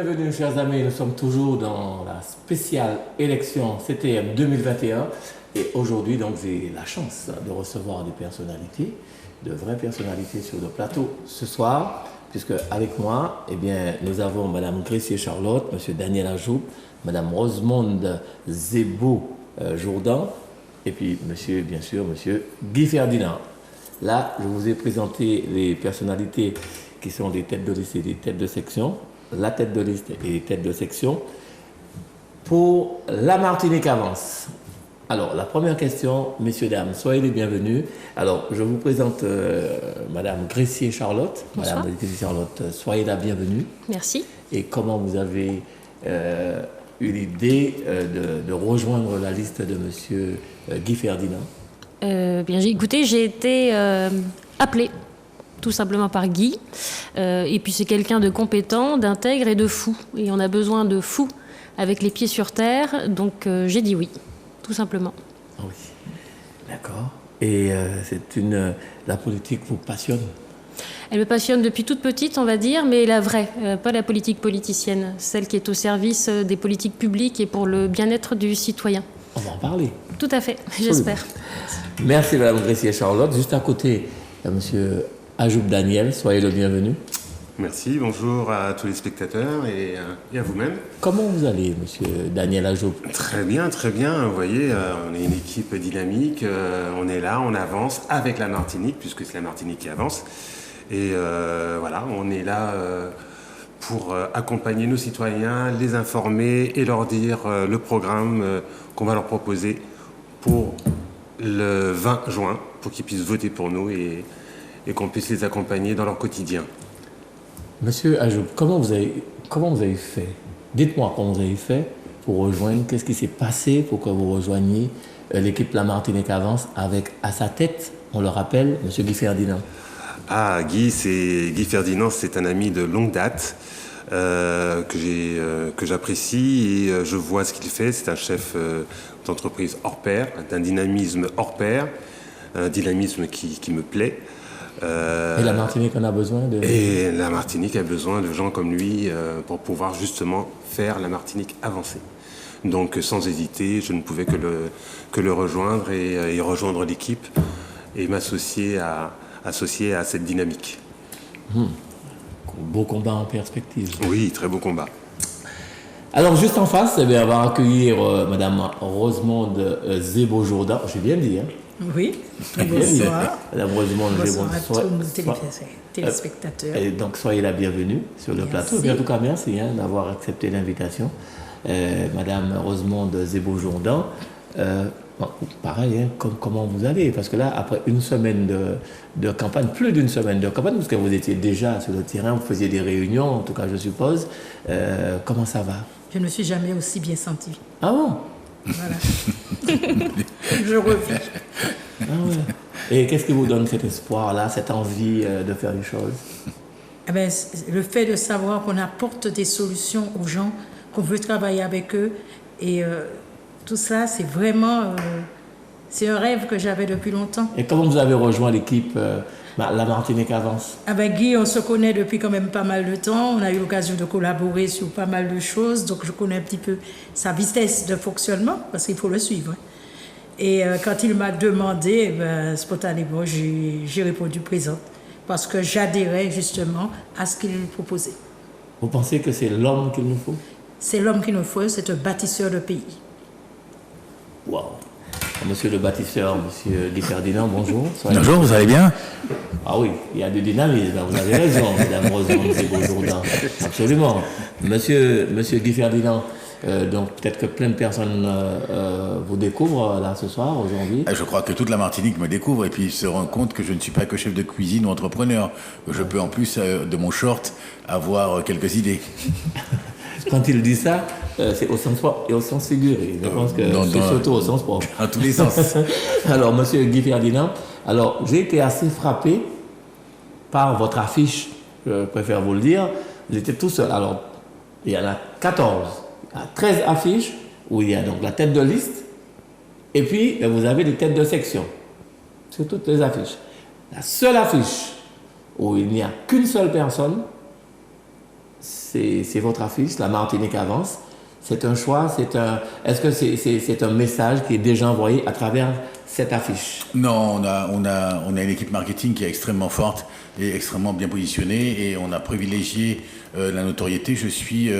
bienvenue, chers amis. Nous sommes toujours dans la spéciale élection CTM 2021. Et aujourd'hui, donc, j'ai la chance de recevoir des personnalités, de vraies personnalités sur le plateau ce soir, puisque avec moi, eh bien, nous avons Mme Gressier-Charlotte, M. Daniel Ajoub, Mme Rosemonde Zebo-Jourdan, et puis monsieur, bien sûr, M. Guy Ferdinand. Là, je vous ai présenté les personnalités qui sont des têtes de liste et des têtes de section, la tête de liste et les têtes de section. Pour La Martinique avance. Alors, la première question, messieurs, dames, soyez les bienvenus. Alors, je vous présente Madame Gressier-Charlotte. Bonsoir. Madame Gressier-Charlotte, soyez la bienvenue. Merci. Et comment vous avez eu l'idée de rejoindre la liste de Monsieur Guy Ferdinand? Bien, j'ai été appelée tout simplement par Guy. Et puis c'est quelqu'un de compétent, d'intègre et de fou. Et on a besoin de fous avec les pieds sur terre. Donc j'ai dit oui, tout simplement. Oui, d'accord. Et la politique vous passionne? Elle me passionne depuis toute petite, on va dire, mais la vraie, pas la politique politicienne, celle qui est au service des politiques publiques et pour le bien-être du citoyen. On va en parler. Tout à fait, j'espère. Merci Mme Gressier-Charlotte. Juste à côté, il y a M. Ajoub Daniel, soyez le bienvenu. Merci, bonjour à tous les spectateurs et à vous-même. Comment vous allez, M. Daniel Ajoub? Très bien, très bien. Vous voyez, on est une équipe dynamique, on est là, on avance avec la Martinique, puisque c'est la Martinique qui avance. Et voilà, on est là pour accompagner nos citoyens, les informer et leur dire le programme qu'on va leur proposer pour le 20 juin, pour qu'ils puissent voter pour nous et qu'on puisse les accompagner dans leur quotidien. Monsieur Ajoub, comment vous avez fait? Dites-moi comment vous avez fait pour rejoindre, qu'est-ce qui s'est passé pour que vous rejoigniez l'équipe La Martinique Avance avec à sa tête, on le rappelle, M. Guy Ferdinand. Ah, Guy Ferdinand, c'est un ami de longue date que j'apprécie et je vois ce qu'il fait. C'est un chef d'entreprise hors pair, d'un dynamisme hors pair, un dynamisme qui me plaît. Et la Martinique en a besoin de... Et la Martinique a besoin de gens comme lui pour pouvoir justement faire la Martinique avancer. Donc sans hésiter, je ne pouvais que le rejoindre et rejoindre l'équipe et m'associer à cette dynamique. Beau combat en perspective. Oui, très beau combat. Alors juste en face, on va accueillir Mme Rosemonde Zebo-Jourdan. J'ai bien dit, hein? Oui, bonsoir. Madame Rosemonde Bonsoir à tous nos téléspectateurs. Et donc soyez la bienvenue sur le plateau. Et en tout cas, merci d'avoir accepté l'invitation. Madame Rosemonde Zebo-Jourdan, pareil, hein, comment vous allez? Parce que là, après une semaine de campagne, plus d'une semaine de campagne, parce que vous étiez déjà sur le terrain, vous faisiez des réunions, en tout cas je suppose. Comment ça va? Je ne me suis jamais aussi bien sentie. Ah bon? Voilà. Je revis. Ah ouais. Et qu'est-ce qui vous donne cet espoir-là, cette envie de faire les choses? Eh bien, le fait de savoir qu'on apporte des solutions aux gens, qu'on veut travailler avec eux. Et tout ça, c'est vraiment... c'est un rêve que j'avais depuis longtemps. Et comment vous avez rejoint l'équipe La Martinique Avance? Avec Guy, on se connaît depuis quand même pas mal de temps. On a eu l'occasion de collaborer sur pas mal de choses. Donc, je connais un petit peu sa vitesse de fonctionnement, parce qu'il faut le suivre. Et quand il m'a demandé, spontanément, j'ai répondu présente. Parce que j'adhérais justement à ce qu'il proposait. Vous pensez que c'est l'homme qu'il nous faut? C'est l'homme qu'il nous faut, c'est un bâtisseur de pays. Wow. Monsieur le bâtisseur, monsieur Guy Ferdinand, bonjour. Bonjour, vous allez bien? Ah oui, il y a du dynamisme, vous avez raison, Madame Rosemonde Zebo-Jourdan. Absolument. Monsieur Guy Ferdinand, donc peut-être que plein de personnes vous découvrent là ce soir, aujourd'hui. Je crois que toute la Martinique me découvre et puis se rend compte que je ne suis pas que chef de cuisine ou entrepreneur, que je peux en plus de mon short avoir quelques idées. Quand il dit ça, c'est au sens propre et au sens figuré. Je pense que c'est surtout au sens propre. À tous les sens. Alors, monsieur Guy Ferdinand, j'ai été assez frappé par votre affiche, je préfère vous le dire. Vous étiez tout seul. Alors, il y en a 14. Il y a 13 affiches où il y a donc la tête de liste et puis vous avez les têtes de section sur toutes les affiches. La seule affiche où il n'y a qu'une seule personne, c'est votre affiche, la Martinique avance. C'est un choix, est-ce que c'est un message qui est déjà envoyé à travers cette affiche? Non, on a une équipe marketing qui est extrêmement forte et extrêmement bien positionnée et on a privilégié la notoriété. Je suis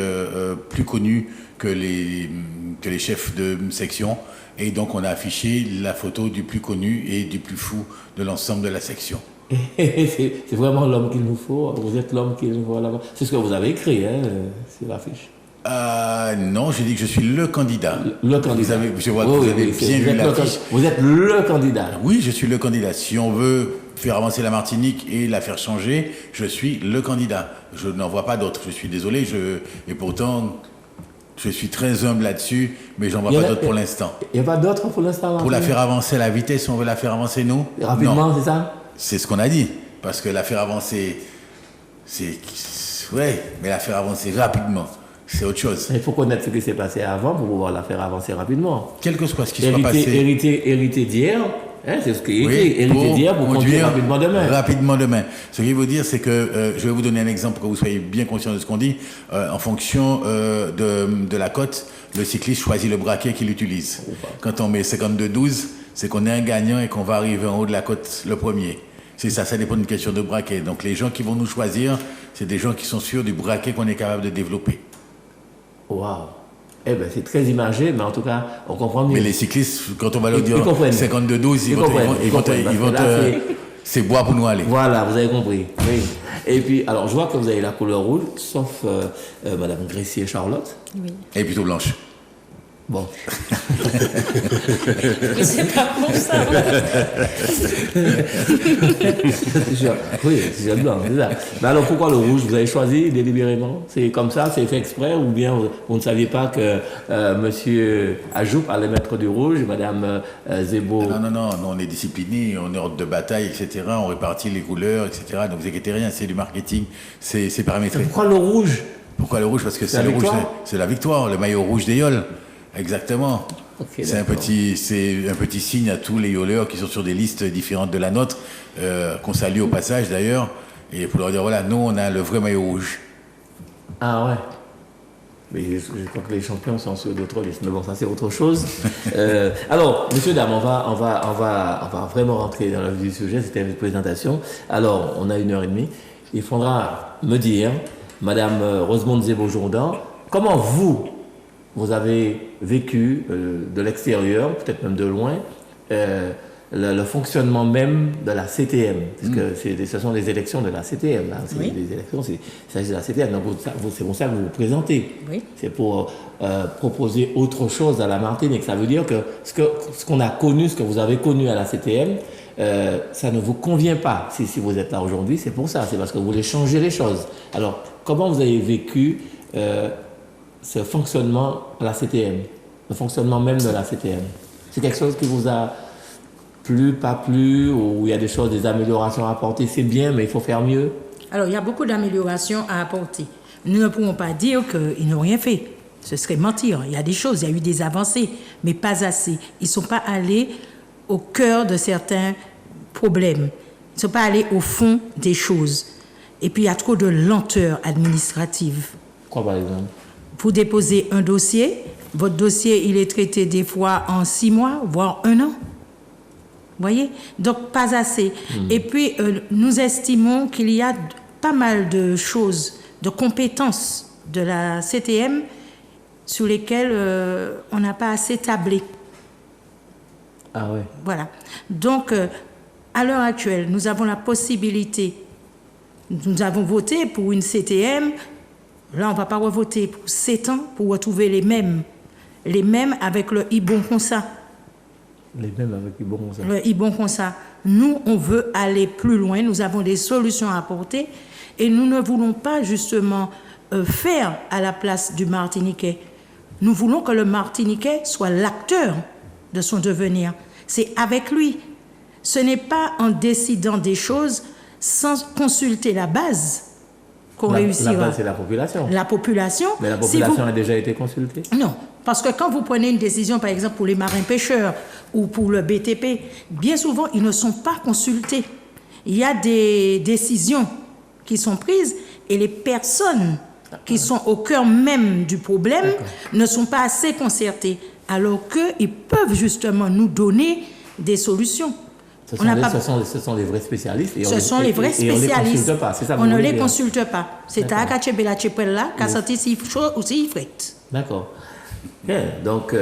plus connu que les chefs de section et donc on a affiché la photo du plus connu et du plus fou de l'ensemble de la section. C'est vraiment l'homme qu'il nous faut. Vous êtes l'homme qu'il nous faut là-bas. C'est ce que vous avez écrit, hein, sur l'affiche. Non, j'ai dit que je suis le candidat. Le candidat. Je vois que vous avez bien lu l'affiche. Vous êtes le candidat. Oui, je suis le candidat. Si on veut faire avancer la Martinique et la faire changer, je suis le candidat. Je n'en vois pas d'autres. Je suis désolé. Et pourtant, je suis très humble là-dessus, mais j'en vois pas d'autres pour l'instant. Il n'y a pas d'autres pour l'instant? Pour la faire avancer, la vitesse, on veut la faire avancer, nous? Rapidement, c'est ça? C'est ce qu'on a dit. Parce que la faire avancer, ouais, mais la faire avancer rapidement, c'est autre chose. Il faut connaître ce qui s'est passé avant pour pouvoir la faire avancer rapidement. Quel que soit ce qui soit passé. Hériter d'hier, hein, c'est ce qui est écrit. Hériter d'hier pour conduire rapidement demain. Rapidement demain. Ce qu'il veut dire, c'est que, je vais vous donner un exemple pour que vous soyez bien conscient de ce qu'on dit. En fonction de la cote, le cycliste choisit le braquet qu'il utilise. Quand on met 52-12, c'est qu'on est un gagnant et qu'on va arriver en haut de la cote le premier. C'est ça, ça dépend d'une question de braquet. Donc les gens qui vont nous choisir, c'est des gens qui sont sûrs du braquet qu'on est capable de développer. Waouh! Eh bien, c'est très imagé, mais en tout cas, on comprend mieux. Mais les cyclistes, quand on va leur dire 52-12, ils vont c'est bois pour nous aller. Voilà, vous avez compris. Oui. Et puis, alors, je vois que vous avez la couleur rouge, sauf Madame Gressier-Charlotte. Oui. Elle est plutôt blanche. Bon. Mais c'est pas pour ça. Oui, c'est blanc, c'est ça. Mais alors pourquoi le rouge? Vous avez choisi délibérément? C'est comme ça, c'est fait exprès, ou bien vous ne saviez pas que Monsieur Ajoub allait mettre du rouge, Madame Zebo? Non, on est discipliné, on est hors de bataille, etc. On répartit les couleurs, etc. Donc vous inquiétez rien, c'est du marketing, c'est paramétré. Pourquoi le rouge? Pourquoi le rouge? Parce que c'est le rouge, c'est la victoire, le maillot rouge des Yoles. Exactement. Okay, c'est un petit signe à tous les yoleurs qui sont sur des listes différentes de la nôtre, qu'on salue au passage d'ailleurs, et pour leur dire voilà, nous on a le vrai maillot rouge. Ah ouais. Mais je crois que les champions sont sur d'autres listes, mais bon, ça c'est autre chose. Alors, messieurs, dames, on va vraiment rentrer dans le vif du sujet. C'était une présentation. Alors, on a 1h30. Il faudra me dire, Madame Rosemonde Zebo-Jourdan, comment vous avez vécu de l'extérieur, peut-être même de loin, le fonctionnement même de la CTM, parce que ce sont des élections de la CTM, là. C'est des élections, il s'agit de la CTM, donc c'est pour ça que vous vous présentez. Oui. C'est pour proposer autre chose à la Martinique. Ça veut dire que ce qu'on a connu, ce que vous avez connu à la CTM, ça ne vous convient pas. Si vous êtes là aujourd'hui, c'est pour ça, c'est parce que vous voulez changer les choses. Alors, comment vous avez vécu ce fonctionnement à la CTM, le fonctionnement même de la CTM? C'est quelque chose qui vous a plu, pas plu, ou il y a des choses, des améliorations à apporter? C'est bien, mais il faut faire mieux. Alors, il y a beaucoup d'améliorations à apporter. Nous ne pouvons pas dire qu'ils n'ont rien fait. Ce serait mentir. Il y a des choses, il y a eu des avancées, mais pas assez. Ils ne sont pas allés au cœur de certains problèmes. Ils ne sont pas allés au fond des choses. Et puis, il y a trop de lenteur administrative. Quoi, par exemple? Vous déposez un dossier, votre dossier, il est traité des fois en 6 mois, voire 1 an. Vous voyez? Donc, pas assez. Et puis, nous estimons qu'il y a pas mal de choses, de compétences de la CTM sur lesquelles on n'a pas assez tablé. Ah ouais. Voilà. Donc, à l'heure actuelle, nous avons la possibilité, nous avons voté pour une CTM. Là, on ne va pas revoter pour 7 ans pour retrouver les mêmes avec le Ibon Consa. Les mêmes avec Ibon Consa. Le Ibon Consa. Nous, on veut aller plus loin, nous avons des solutions à apporter et nous ne voulons pas justement faire à la place du Martiniquais. Nous voulons que le Martiniquais soit l'acteur de son devenir. C'est avec lui. Ce n'est pas en décidant des choses sans consulter la base qu'on réussira. La base, c'est la population. La population. Mais la population a déjà été consultée? Non, parce que quand vous prenez une décision, par exemple, pour les marins-pêcheurs ou pour le BTP, bien souvent, ils ne sont pas consultés. Il y a des décisions qui sont prises et les personnes qui sont au cœur même du problème, ne sont pas assez concertés, alors qu'ils peuvent justement nous donner des solutions. Ce sont les vrais spécialistes. Ce sont les vrais spécialistes. On ne les consulte pas. C'est à Kachebela Chepella, qu'à sortir si chaud ou si frais. D'accord. Bien. Donc,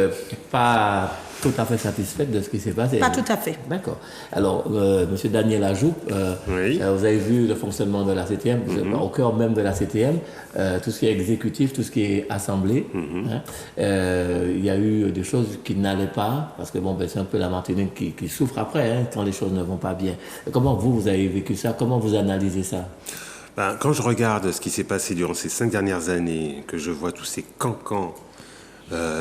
pas tout à fait satisfaite de ce qui s'est passé. Pas tout à fait. D'accord. Alors, M. Daniel Ajoup, Oui. vous avez vu le fonctionnement de la CTM, au cœur même de la CTM, tout ce qui est exécutif, tout ce qui est assemblée. Hein, il y a eu des choses qui n'allaient pas, parce que bon, c'est un peu la Martinique qui souffre après, hein, quand les choses ne vont pas bien. Comment vous avez vécu ça? Comment vous analysez ça? Quand je regarde ce qui s'est passé durant ces 5 dernières années, que je vois tous ces cancans,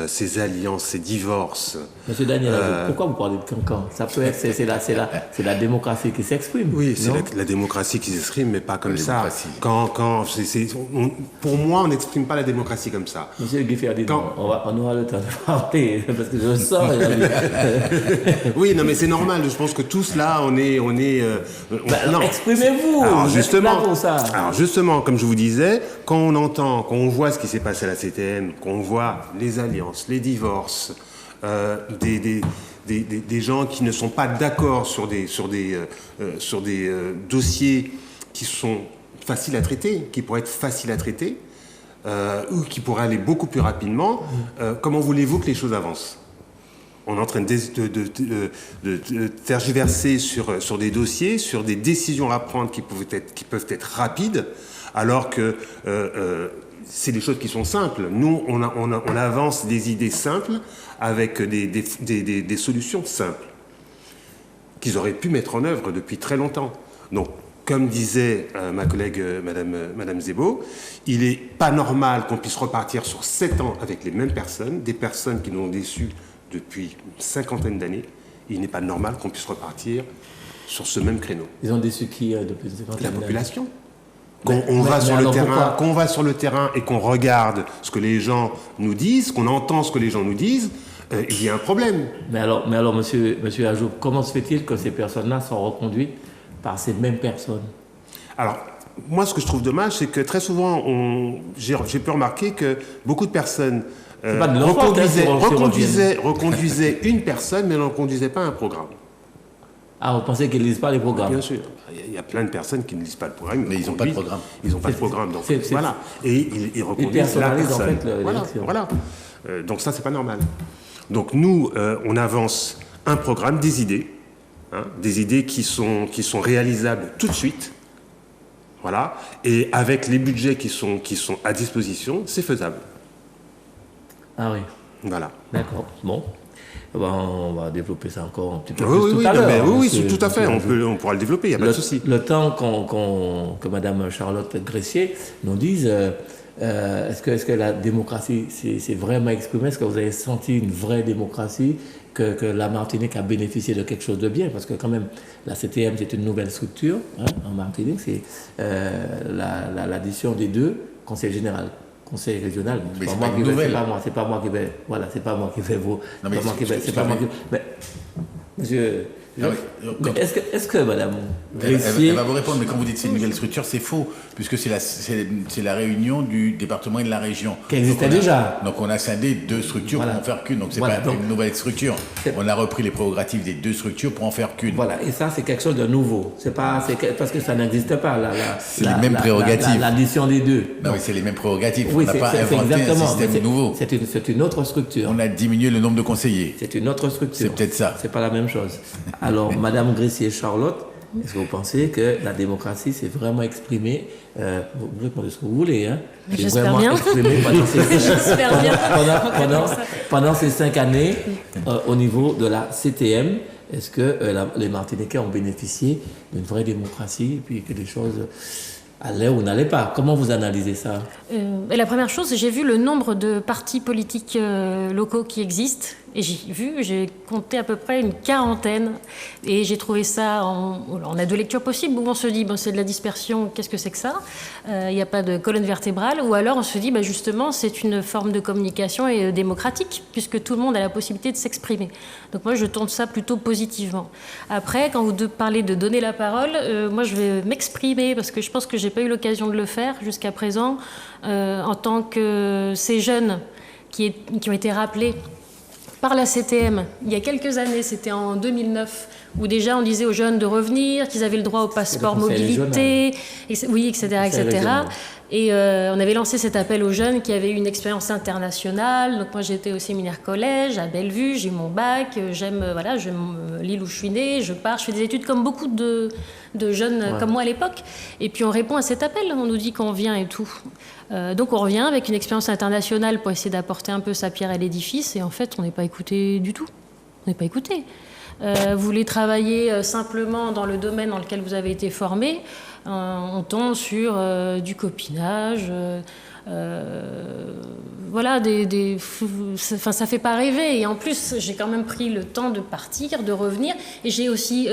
ces alliances, ces divorces. Monsieur Daniel, pourquoi vous parlez de cancan? Ça peut être, c'est la démocratie qui s'exprime. Oui, c'est la démocratie qui s'exprime, mais pas comme ça. Pour moi, on n'exprime pas la démocratie comme ça. Monsieur Guy Ferdinand, on aura le temps de parler, parce que je le sens. Oui, non, mais c'est normal. Je pense que tous là, on est. Non. Exprimez-vous. Alors justement, comme je vous disais, quand on voit ce qui s'est passé à la CTM, qu'on voit les alliances, les divorces, des gens qui ne sont pas d'accord sur des dossiers qui sont faciles à traiter, qui pourraient être faciles à traiter, ou qui pourraient aller beaucoup plus rapidement, comment voulez-vous que les choses avancent? On est en train de tergiverser sur des dossiers, sur des décisions à prendre qui peuvent être rapides, alors que c'est des choses qui sont simples. Nous, on avance des idées simples avec des solutions simples qu'ils auraient pu mettre en œuvre depuis très longtemps. Donc, comme disait ma collègue Madame Zebo, il n'est pas normal qu'on puisse repartir sur 7 ans avec les mêmes personnes, des personnes qui nous ont déçus depuis une cinquantaine d'années. Il n'est pas normal qu'on puisse repartir sur ce même créneau. Ils ont déçu qui depuis une cinquantaine d'années? La population. Quand on va sur le terrain et qu'on regarde ce que les gens nous disent, qu'on entend ce que les gens nous disent, il y a un problème. Mais alors monsieur Ajoup, comment se fait-il que ces personnes-là sont reconduites par ces mêmes personnes? Alors, moi, ce que je trouve dommage, c'est que très souvent, j'ai pu remarquer que beaucoup de personnes reconduisaient une personne, mais ne reconduisaient pas un programme. Ah, vous pensez qu'ils ne lisent pas les programmes? Bien sûr. Il y a plein de personnes qui ne lisent pas le programme. Mais ils n'ont pas de programme. Ils n'ont pas de programme. Donc, voilà. Et ils reconduisent la personne. En fait, voilà. Donc ça, c'est pas normal. Donc nous, on avance un programme, des idées. Des idées qui sont réalisables tout de suite. Voilà. Et avec les budgets qui sont à disposition, c'est faisable. Ah oui. Voilà. D'accord. Bon. On va développer ça encore un petit peu plus tout à l'heure. Oui, tout à fait. On pourra le développer, il n'y a pas de souci. Le temps que Mme Charlotte Gressier nous dise, est-ce que la démocratie s'est vraiment exprimée? Est-ce que vous avez senti une vraie démocratie, que la Martinique a bénéficié de quelque chose de bien? Parce que quand même, la CTM, c'est une nouvelle structure en Martinique. C'est l'addition des deux conseils généraux. Conseil régional, mais c'est pas une nouvelle. C'est pas moi qui vais. Voilà, c'est pas moi qui vais vous. Non, mais c'est pas moi qui. Mais, monsieur. Est-ce que Madame Gressier... Elle va vous répondre, mais quand vous dites c'est une nouvelle structure, c'est faux, puisque c'est la réunion du département et de la région. Qui existait déjà. Donc on a scindé 2 structures pour en faire qu'une, donc c'est pas une nouvelle structure. On a repris les prérogatives des 2 structures pour en faire qu'une. Voilà, et ça c'est quelque chose de nouveau. C'est parce que ça n'existe pas. C'est les mêmes prérogatives. L'addition des deux. Non, mais c'est les mêmes prérogatives. Oui, on n'a pas inventé un système nouveau. C'est une autre structure. On a diminué le nombre de conseillers. C'est une autre structure. C'est peut-être ça. C'est pas la même chose. Alors, Madame Gressier Charlotte, est-ce que vous pensez que la démocratie s'est vraiment exprimée, vous pouvez répondre ce que vous voulez, J'espère bien. Pendant ces 5 années, au niveau de la CTM, est-ce que les Martiniquais ont bénéficié d'une vraie démocratie et puis que les choses allaient ou n'allaient pas? Comment vous analysez ça? La première chose, j'ai vu le nombre de partis politiques locaux qui existent. Et j'ai compté à peu près une quarantaine. Et j'ai trouvé ça, on a deux lectures possibles, où on se dit, c'est de la dispersion, qu'est-ce que c'est que ça ? Il n'y a pas de colonne vertébrale. Ou alors on se dit, justement, c'est une forme de communication et démocratique, puisque tout le monde a la possibilité de s'exprimer. Donc moi, je tourne ça plutôt positivement. Après, quand vous parlez de donner la parole, moi, je vais m'exprimer, parce que je pense que je n'ai pas eu l'occasion de le faire jusqu'à présent, en tant que ces jeunes qui ont été rappelés par la CTM, il y a quelques années, c'était en 2009, où déjà on disait aux jeunes de revenir, qu'ils avaient le droit au passeport mobilité, etc. Et on avait lancé cet appel aux jeunes qui avaient eu une expérience internationale. Donc moi j'étais au séminaire collège à Bellevue, j'ai eu mon bac, j'aime l'île où je suis née, je fais des études comme beaucoup de jeunes comme moi à l'époque. Et puis on répond à cet appel, on nous dit qu'on vient et tout. Donc on revient avec une expérience internationale pour essayer d'apporter un peu sa pierre à l'édifice, et en fait on n'est pas écouté du tout. On n'est pas écouté. Vous voulez travailler simplement dans le domaine dans lequel vous avez été formé, on tombe sur du copinage, ça fait pas rêver. Et en plus, j'ai quand même pris le temps de partir, de revenir. Et j'ai aussi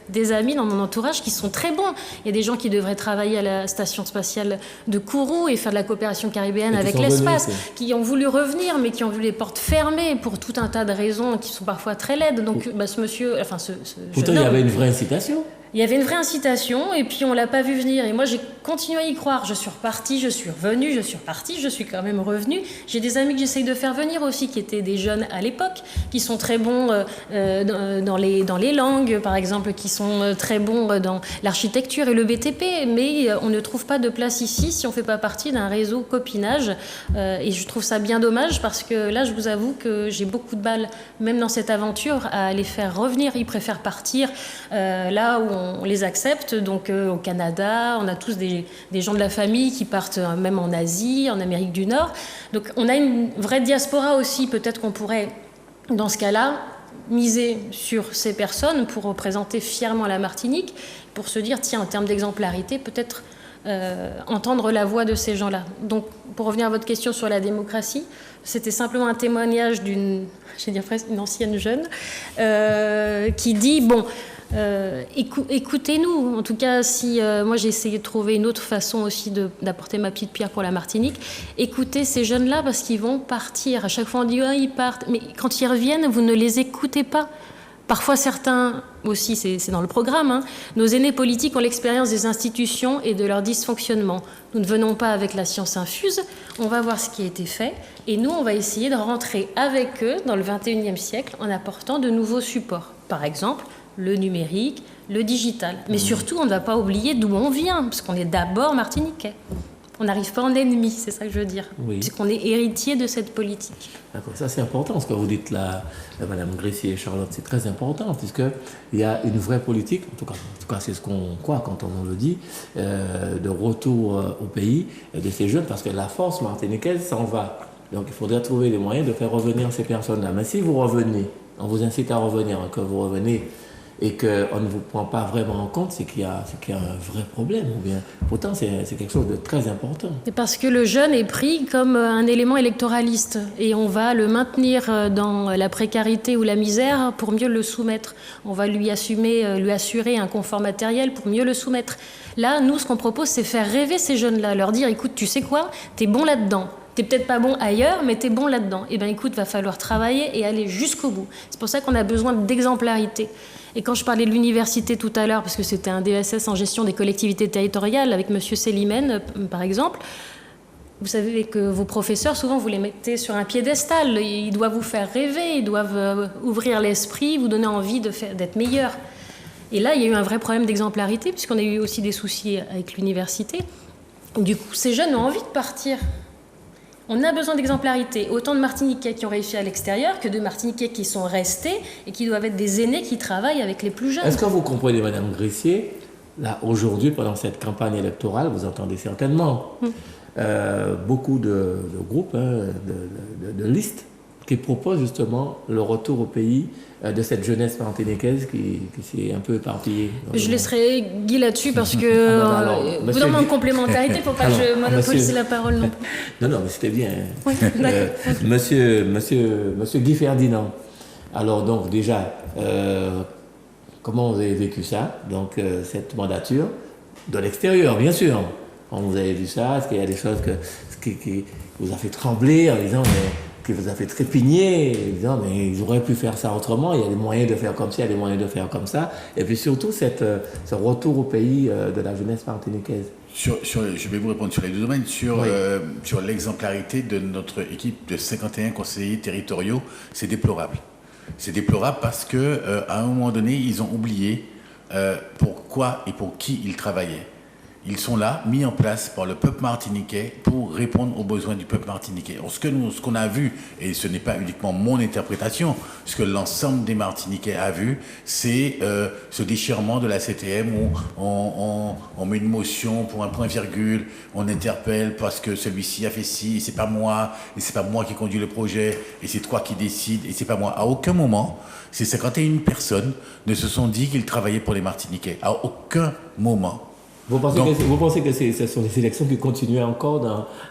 des amis dans mon entourage qui sont très bons. Il y a des gens qui devraient travailler à la station spatiale de Kourou et faire de la coopération caribéenne avec l'espace, qui ont voulu revenir, mais qui ont vu les portes fermées pour tout un tas de raisons qui sont parfois très laides. Donc, ce monsieur, pourtant, il y avait une vraie incitation. Il y avait une vraie incitation, et puis on l'a pas vu venir. Et moi, j'ai continué à y croire. Je suis repartie, je suis revenue, je suis repartie, je suis quand même revenue. J'ai des amis que j'essaye de faire venir aussi, qui étaient des jeunes à l'époque, qui sont très bons dans les langues, par exemple, qui sont très bons dans l'architecture et le BTP. Mais on ne trouve pas de place ici si on fait pas partie d'un réseau copinage. Et je trouve ça bien dommage, parce que là, je vous avoue que j'ai beaucoup de mal, même dans cette aventure, à les faire revenir. Ils préfèrent partir là où on les accepte, donc au Canada, on a tous des gens de la famille qui partent même en Asie, en Amérique du Nord. Donc on a une vraie diaspora aussi, peut-être qu'on pourrait, dans ce cas-là, miser sur ces personnes pour représenter fièrement la Martinique, pour se dire, tiens, en termes d'exemplarité, peut-être entendre la voix de ces gens-là. Donc, pour revenir à votre question sur la démocratie, c'était simplement un témoignage d'une ancienne jeune qui dit, écoutez-nous. En tout cas, si moi j'ai essayé de trouver une autre façon aussi d'apporter ma petite pierre pour la Martinique, écoutez ces jeunes-là, parce qu'ils vont partir. À chaque fois on dit ils partent, mais quand ils reviennent, vous ne les écoutez pas. Parfois certains aussi, c'est dans le programme, nos aînés politiques ont l'expérience des institutions et de leur dysfonctionnement. Nous ne venons pas avec la science infuse, on va voir ce qui a été fait, et nous on va essayer de rentrer avec eux dans le 21e siècle en apportant de nouveaux supports. Par exemple, le numérique, le digital. Mais surtout, on ne va pas oublier d'où on vient, parce qu'on est d'abord martiniquais. On n'arrive pas en ennemi, c'est ça que je veux dire, puisqu'on est héritier de cette politique. D'accord, ça c'est important, ce que vous dites là, Madame Gressier et Charlotte, c'est très important, puisqu'il y a une vraie politique, en tout cas c'est ce qu'on croit quand on le dit, de retour au pays de ces jeunes, parce que la force martiniquaise s'en va. Donc il faudrait trouver les moyens de faire revenir ces personnes-là. Mais si vous revenez, on vous incite à revenir, que vous revenez, et qu'on ne vous prend pas vraiment en compte, c'est qu'il y a un vrai problème. Ou bien, pourtant, c'est quelque chose de très important. C'est parce que le jeune est pris comme un élément électoraliste, et on va le maintenir dans la précarité ou la misère pour mieux le soumettre. On va lui assurer un confort matériel pour mieux le soumettre. Là, nous, ce qu'on propose, c'est faire rêver ces jeunes-là, leur dire, écoute, tu sais quoi, t'es bon là-dedans. T'es peut-être pas bon ailleurs, mais t'es bon là-dedans. Eh bien, écoute, va falloir travailler et aller jusqu'au bout. C'est pour ça qu'on a besoin d'exemplarité. Et quand je parlais de l'université tout à l'heure, parce que c'était un DSS en gestion des collectivités territoriales avec M. Célimène, par exemple, vous savez que vos professeurs, souvent, vous les mettez sur un piédestal. Ils doivent vous faire rêver, ils doivent ouvrir l'esprit, vous donner envie d'être meilleur. Et là, il y a eu un vrai problème d'exemplarité, puisqu'on a eu aussi des soucis avec l'université. Du coup, ces jeunes ont envie de partir. On a besoin d'exemplarité, autant de Martiniquais qui ont réussi à l'extérieur que de Martiniquais qui sont restés et qui doivent être des aînés qui travaillent avec les plus jeunes. Est-ce que vous comprenez, Madame Gressier, là, aujourd'hui, pendant cette campagne électorale, vous entendez certainement beaucoup de groupes, de listes, qui proposent justement le retour au pays de cette jeunesse martiniquaise qui s'est un peu éparpillée. Je laisserai Guy là-dessus parce que vous dans mon complémentarité, il ne faut pas que je monopolise la parole non plus. Non, mais c'était bien. Oui, monsieur Guy Ferdinand, Alors donc déjà, comment vous avez vécu ça? Donc cette mandature de l'extérieur, bien sûr. Quand vous avez vu ça, est-ce qu'il y a des choses qui vous a fait trembler en disant, mais, qui vous a fait trépigner, en disant, mais ils auraient pu faire ça autrement, il y a des moyens de faire comme ça, il y a des moyens de faire comme ça. Et puis surtout, ce retour au pays de la jeunesse martiniquaise. Je vais vous répondre sur les deux domaines. Oui. Sur l'exemplarité de notre équipe de 51 conseillers territoriaux, c'est déplorable. C'est déplorable parce que à un moment donné, ils ont oublié pourquoi et pour qui ils travaillaient. Ils sont là, mis en place par le peuple martiniquais pour répondre aux besoins du peuple martiniquais. Alors, ce qu'on a vu, et ce n'est pas uniquement mon interprétation, ce que l'ensemble des Martiniquais a vu, c'est ce déchirement de la CTM où on met une motion pour un point-virgule, on interpelle parce que celui-ci a fait ci, et c'est pas moi qui conduis le projet, et c'est toi qui décides, et c'est pas moi. À aucun moment, ces 51 personnes ne se sont dit qu'ils travaillaient pour les Martiniquais. À aucun moment. Vous pensez que ce sont des élections qui continuent encore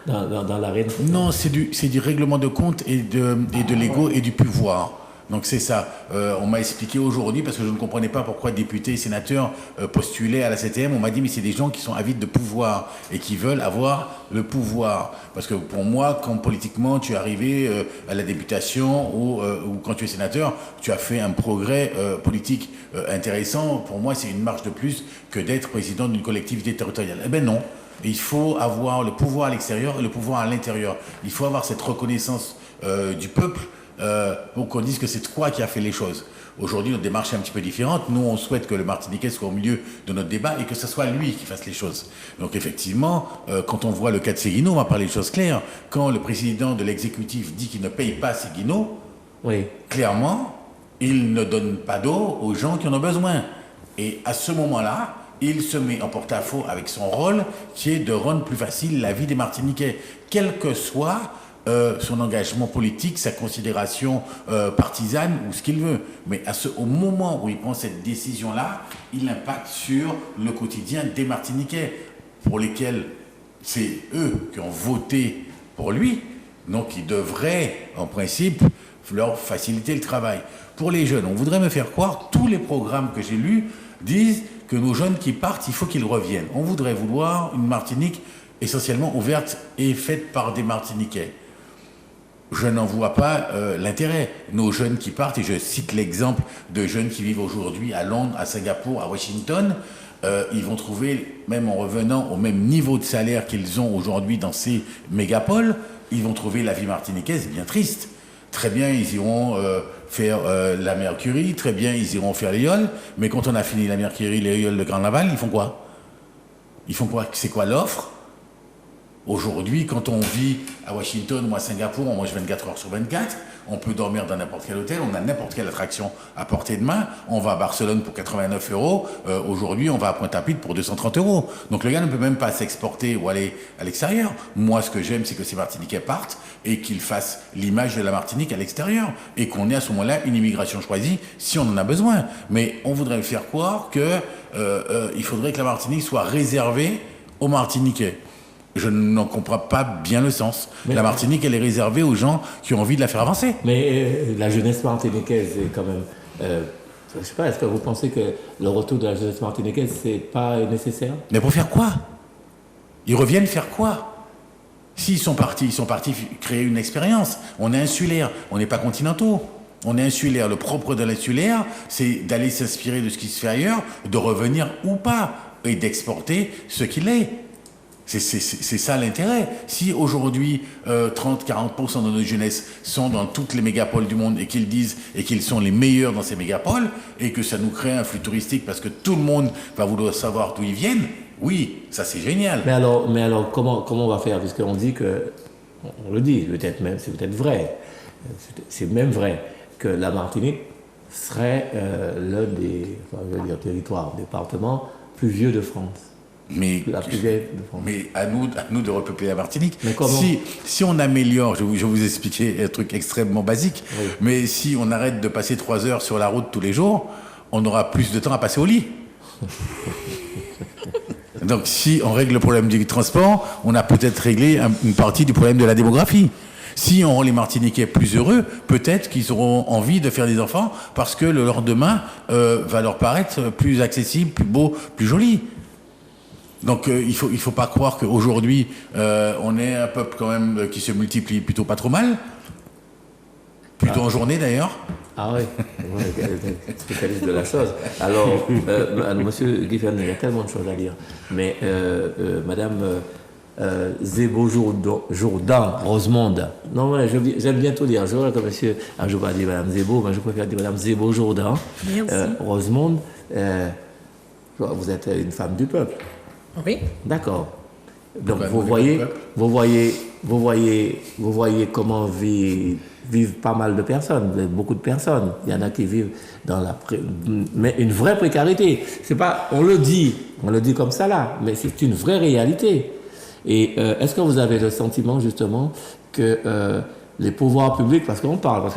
dans l'arène? Non, c'est du règlement de compte et de l'ego et du pouvoir. Donc c'est ça. On m'a expliqué aujourd'hui, parce que je ne comprenais pas pourquoi députés et sénateurs postulaient à la CTM. On m'a dit, mais c'est des gens qui sont avides de pouvoir et qui veulent avoir le pouvoir. Parce que pour moi, quand politiquement tu es arrivé à la députation ou quand tu es sénateur, tu as fait un progrès politique intéressant. Pour moi, c'est une marche de plus que d'être président d'une collectivité territoriale. Eh ben non. Il faut avoir le pouvoir à l'extérieur et le pouvoir à l'intérieur. Il faut avoir cette reconnaissance du peuple pour qu'on dise que c'est toi qui as fait les choses. Aujourd'hui, notre démarche est un petit peu différente. Nous, on souhaite que le Martiniquais soit au milieu de notre débat et que ce soit lui qui fasse les choses. Donc effectivement, quand on voit le cas de Séguineau, on va parler de choses claires. Quand le président de l'exécutif dit qu'il ne paye pas Séguineau, Oui. clairement, il ne donne pas d'eau aux gens qui en ont besoin. Et à ce moment-là, il se met en porte-à-faux avec son rôle qui est de rendre plus facile la vie des Martiniquais, quel que soit son engagement politique, sa considération partisane ou ce qu'il veut. Mais au moment où il prend cette décision-là, il impacte sur le quotidien des Martiniquais, pour lesquels c'est eux qui ont voté pour lui. Donc il devrait, en principe, leur faciliter le travail. Pour les jeunes, on voudrait me faire croire, tous les programmes que j'ai lus disent que nos jeunes qui partent, il faut qu'ils reviennent. On voudrait vouloir une Martinique essentiellement ouverte et faite par des Martiniquais. Je n'en vois pas l'intérêt. Nos jeunes qui partent, et je cite l'exemple de jeunes qui vivent aujourd'hui à Londres, à Singapour, à Washington, ils vont trouver, même en revenant au même niveau de salaire qu'ils ont aujourd'hui dans ces mégapoles, ils vont trouver la vie martiniquaise bien triste. Très bien, ils iront faire la Mercury, très bien, ils iront faire l'Éole, mais quand on a fini la Mercury, l'Éole, le Grand Laval, ils font quoi? Ils font quoi? C'est quoi l'offre? Aujourd'hui, quand on vit à Washington ou à Singapour, on mange 24 heures sur 24, on peut dormir dans n'importe quel hôtel, on a n'importe quelle attraction à portée de main, on va à Barcelone pour 89 €, aujourd'hui on va à Pointe-à-Pitre pour 230 €. Donc le gars ne peut même pas s'exporter ou aller à l'extérieur. Moi, ce que j'aime, c'est que ces Martiniquais partent et qu'ils fassent l'image de la Martinique à l'extérieur et qu'on ait à ce moment-là une immigration choisie si on en a besoin. Mais on voudrait faire croire qu'il faudrait que la Martinique soit réservée aux Martiniquais. Je n'en comprends pas bien le sens. Mais la Martinique, elle est réservée aux gens qui ont envie de la faire avancer. Mais la jeunesse martiniquaise est quand même... je ne sais pas, est-ce que vous pensez que le retour de la jeunesse martiniquaise, c'est pas nécessaire? Mais pour faire quoi? Ils reviennent faire quoi? S'ils sont partis créer une expérience. On est insulaire, on n'est pas continentaux. On est insulaire. Le propre de l'insulaire, c'est d'aller s'inspirer de ce qui se fait ailleurs, de revenir ou pas, et d'exporter ce qu'il est. C'est ça l'intérêt. Si aujourd'hui 30-40% de notre jeunesse sont dans toutes les mégapoles du monde et qu'ils disent et qu'ils sont les meilleurs dans ces mégapoles et que ça nous crée un flux touristique parce que tout le monde va vouloir savoir d'où ils viennent, oui, ça c'est génial. Mais alors comment on va faire? Puisqu'on dit que, on le dit, peut-être même, c'est peut-être vrai, c'est même vrai que la Martinique serait l'un des, départements plus vieux de France. Mais à nous de repeupler la Martinique. Mais comment? Si on améliore, je vais vous expliquer un truc extrêmement basique, oui. Mais si on arrête de passer 3 heures sur la route tous les jours, on aura plus de temps à passer au lit. Donc si on règle le problème du transport, on a peut-être réglé une partie du problème de la démographie. Si on rend les Martiniquais plus heureux, peut-être qu'ils auront envie de faire des enfants parce que le lendemain va leur paraître plus accessible, plus beau, plus joli. Donc il faut pas croire qu'aujourd'hui on est un peuple quand même qui se multiplie plutôt pas trop mal, plutôt en journée d'ailleurs. Ah oui, spécialiste de la chose. Alors, monsieur Guy Ferdinand, il y a tellement de choses à dire. Mais madame Zébo Jourdan, Rosemonde, non, j'aime bien tout dire. Je vois que monsieur, je ne vais pas dire madame Zébo, mais je préfère dire madame Zébo Jourdan, Rosemonde, vous êtes une femme du peuple. Oui. D'accord. Donc vous voyez comment vivent pas mal de personnes, beaucoup de personnes. Il y en a qui vivent dans mais une vraie précarité. C'est pas, on le dit comme ça là, mais c'est une vraie réalité. Et est-ce que vous avez le sentiment justement que les pouvoirs publics, parce que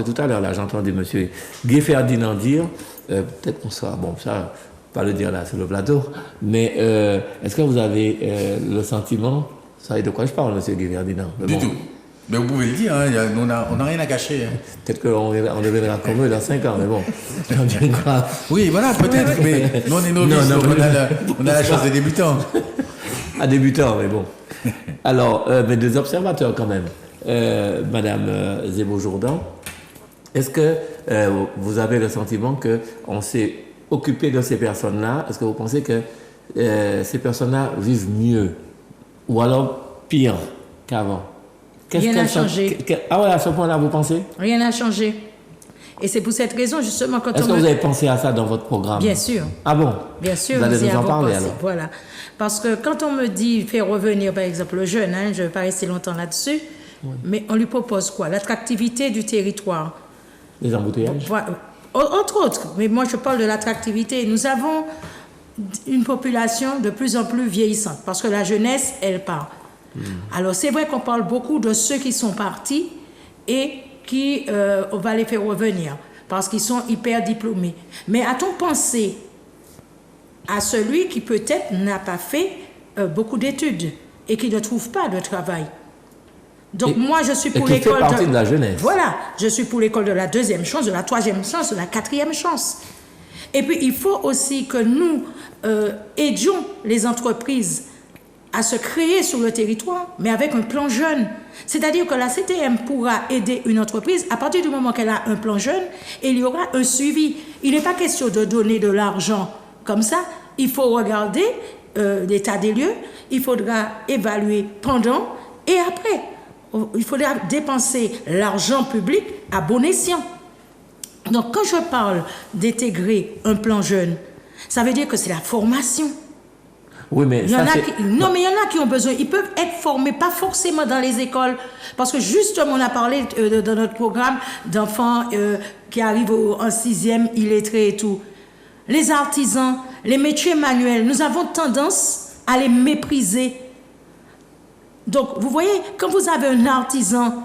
tout à l'heure là, j'ai entendu monsieur Guy Ferdinand dire, peut-être qu'on sera, bon ça, pas le dire là sur le plateau, mais est-ce que vous avez le sentiment, vous savez de quoi je parle, monsieur Guy Ferdinand? Du tout. Mais vous pouvez le dire, hein, on n'a rien à cacher. Hein. Peut-être qu'on deviendra comme eux dans 5 ans, mais bon, c'est bien grave. Oui, voilà, peut-être, mais nous on est novices, donc on a la chance des débutants. À débutants, mais bon. Alors, mais des observateurs quand même. Madame Zébo Jourdan, est-ce que vous avez le sentiment qu'on s'est occupé de ces personnes-là? Est-ce que vous pensez que ces personnes-là vivent mieux ou alors pire qu'avant? Rien n'a changé. Ah ouais, à ce point-là, vous pensez? Rien n'a changé. Et c'est pour cette raison, justement, quand Est-ce que vous avez pensé à ça dans votre programme? Bien sûr. Ah bon? Bien sûr, vous allez nous en parler alors. Voilà. Parce que quand on me dit faire revenir, par exemple, le jeune, je ne vais pas rester longtemps là-dessus, mais on lui propose quoi? L'attractivité du territoire. Les embouteillages? Voilà. Entre autres, mais moi je parle de l'attractivité. Nous avons une population de plus en plus vieillissante parce que la jeunesse, elle part. Alors c'est vrai qu'on parle beaucoup de ceux qui sont partis et qui on va les faire revenir parce qu'ils sont hyper diplômés. Mais a-t-on pensé à celui qui peut-être n'a pas fait beaucoup d'études et qui ne trouve pas de travail? Donc moi je suis pour l'école de la jeunesse. Voilà, je suis pour l'école de la deuxième chance, de la troisième chance, de la quatrième chance. Et puis il faut aussi que nous aidions les entreprises à se créer sur le territoire, mais avec un plan jeune. C'est-à-dire que la CTM pourra aider une entreprise à partir du moment qu'elle a un plan jeune et il y aura un suivi. Il n'est pas question de donner de l'argent comme ça. Il faut regarder l'état des lieux, il faudra évaluer pendant et après. Il faudra dépenser l'argent public à bon escient. Donc quand je parle d'intégrer un plan jeune, ça veut dire que c'est la formation. Oui, mais mais il y en a qui ont besoin. Ils peuvent être formés, pas forcément dans les écoles. Parce que justement, on a parlé dans notre programme d'enfants qui arrivent en 6e, illettrés et tout. Les artisans, les métiers manuels, nous avons tendance à les mépriser. Donc, vous voyez, quand vous avez un artisan,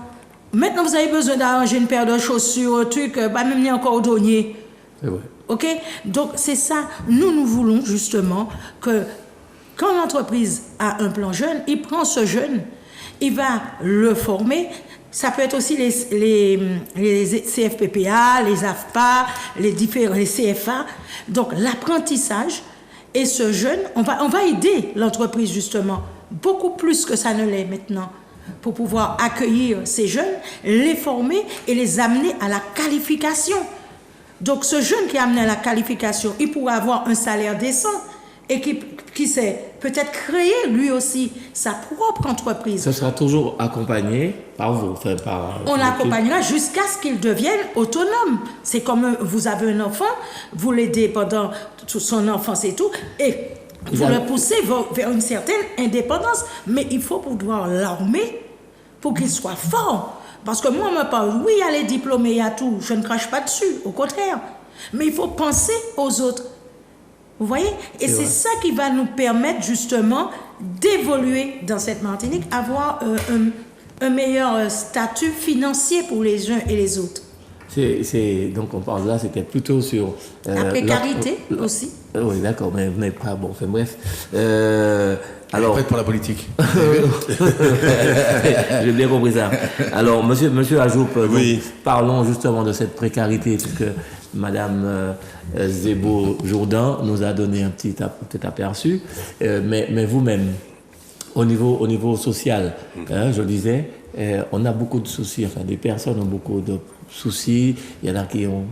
maintenant vous avez besoin d'arranger une paire de chaussures, un truc, même un cordonnier. C'est vrai. OK? Donc, c'est ça. Nous voulons justement que quand l'entreprise a un plan jeune, il prend ce jeune, il va le former. Ça peut être aussi les CFPPA, les AFPA, les CFA. Donc, l'apprentissage. Et ce jeune, on va aider l'entreprise justement, beaucoup plus que ça ne l'est maintenant, pour pouvoir accueillir ces jeunes, les former et les amener à la qualification. Donc, ce jeune qui est amené à la qualification, il pourra avoir un salaire décent et qui sait peut-être créer lui aussi sa propre entreprise. Ce sera toujours accompagné par vous. On l'accompagnera jusqu'à ce qu'il devienne autonome. C'est comme vous avez un enfant, vous l'aidez pendant toute son enfance et tout, et vous le poussez vers une certaine indépendance. Mais il faut pouvoir l'armer pour qu'il soit fort. Parce que moi, on me parle, oui, il y a les diplômés, il y a tout. Je ne crache pas dessus, au contraire. Mais il faut penser aux autres. Vous voyez? Et c'est ça qui va nous permettre justement d'évoluer dans cette Martinique, avoir un meilleur statut financier pour les uns et les autres. Donc on parle là, c'était plutôt sur... la précarité aussi. Oui, d'accord, mais pas bon. Enfin bref. Alors, Prête pour la politique. j'ai bien compris ça. Alors, monsieur Ajoup, Oui. donc, parlons justement de cette précarité, puisque Madame Zébo-Jourdan nous a donné un petit aperçu. Mais vous-même, au niveau social, hein, je disais, on a beaucoup de soucis, enfin, des personnes ont beaucoup de soucis. Il y en a qui ont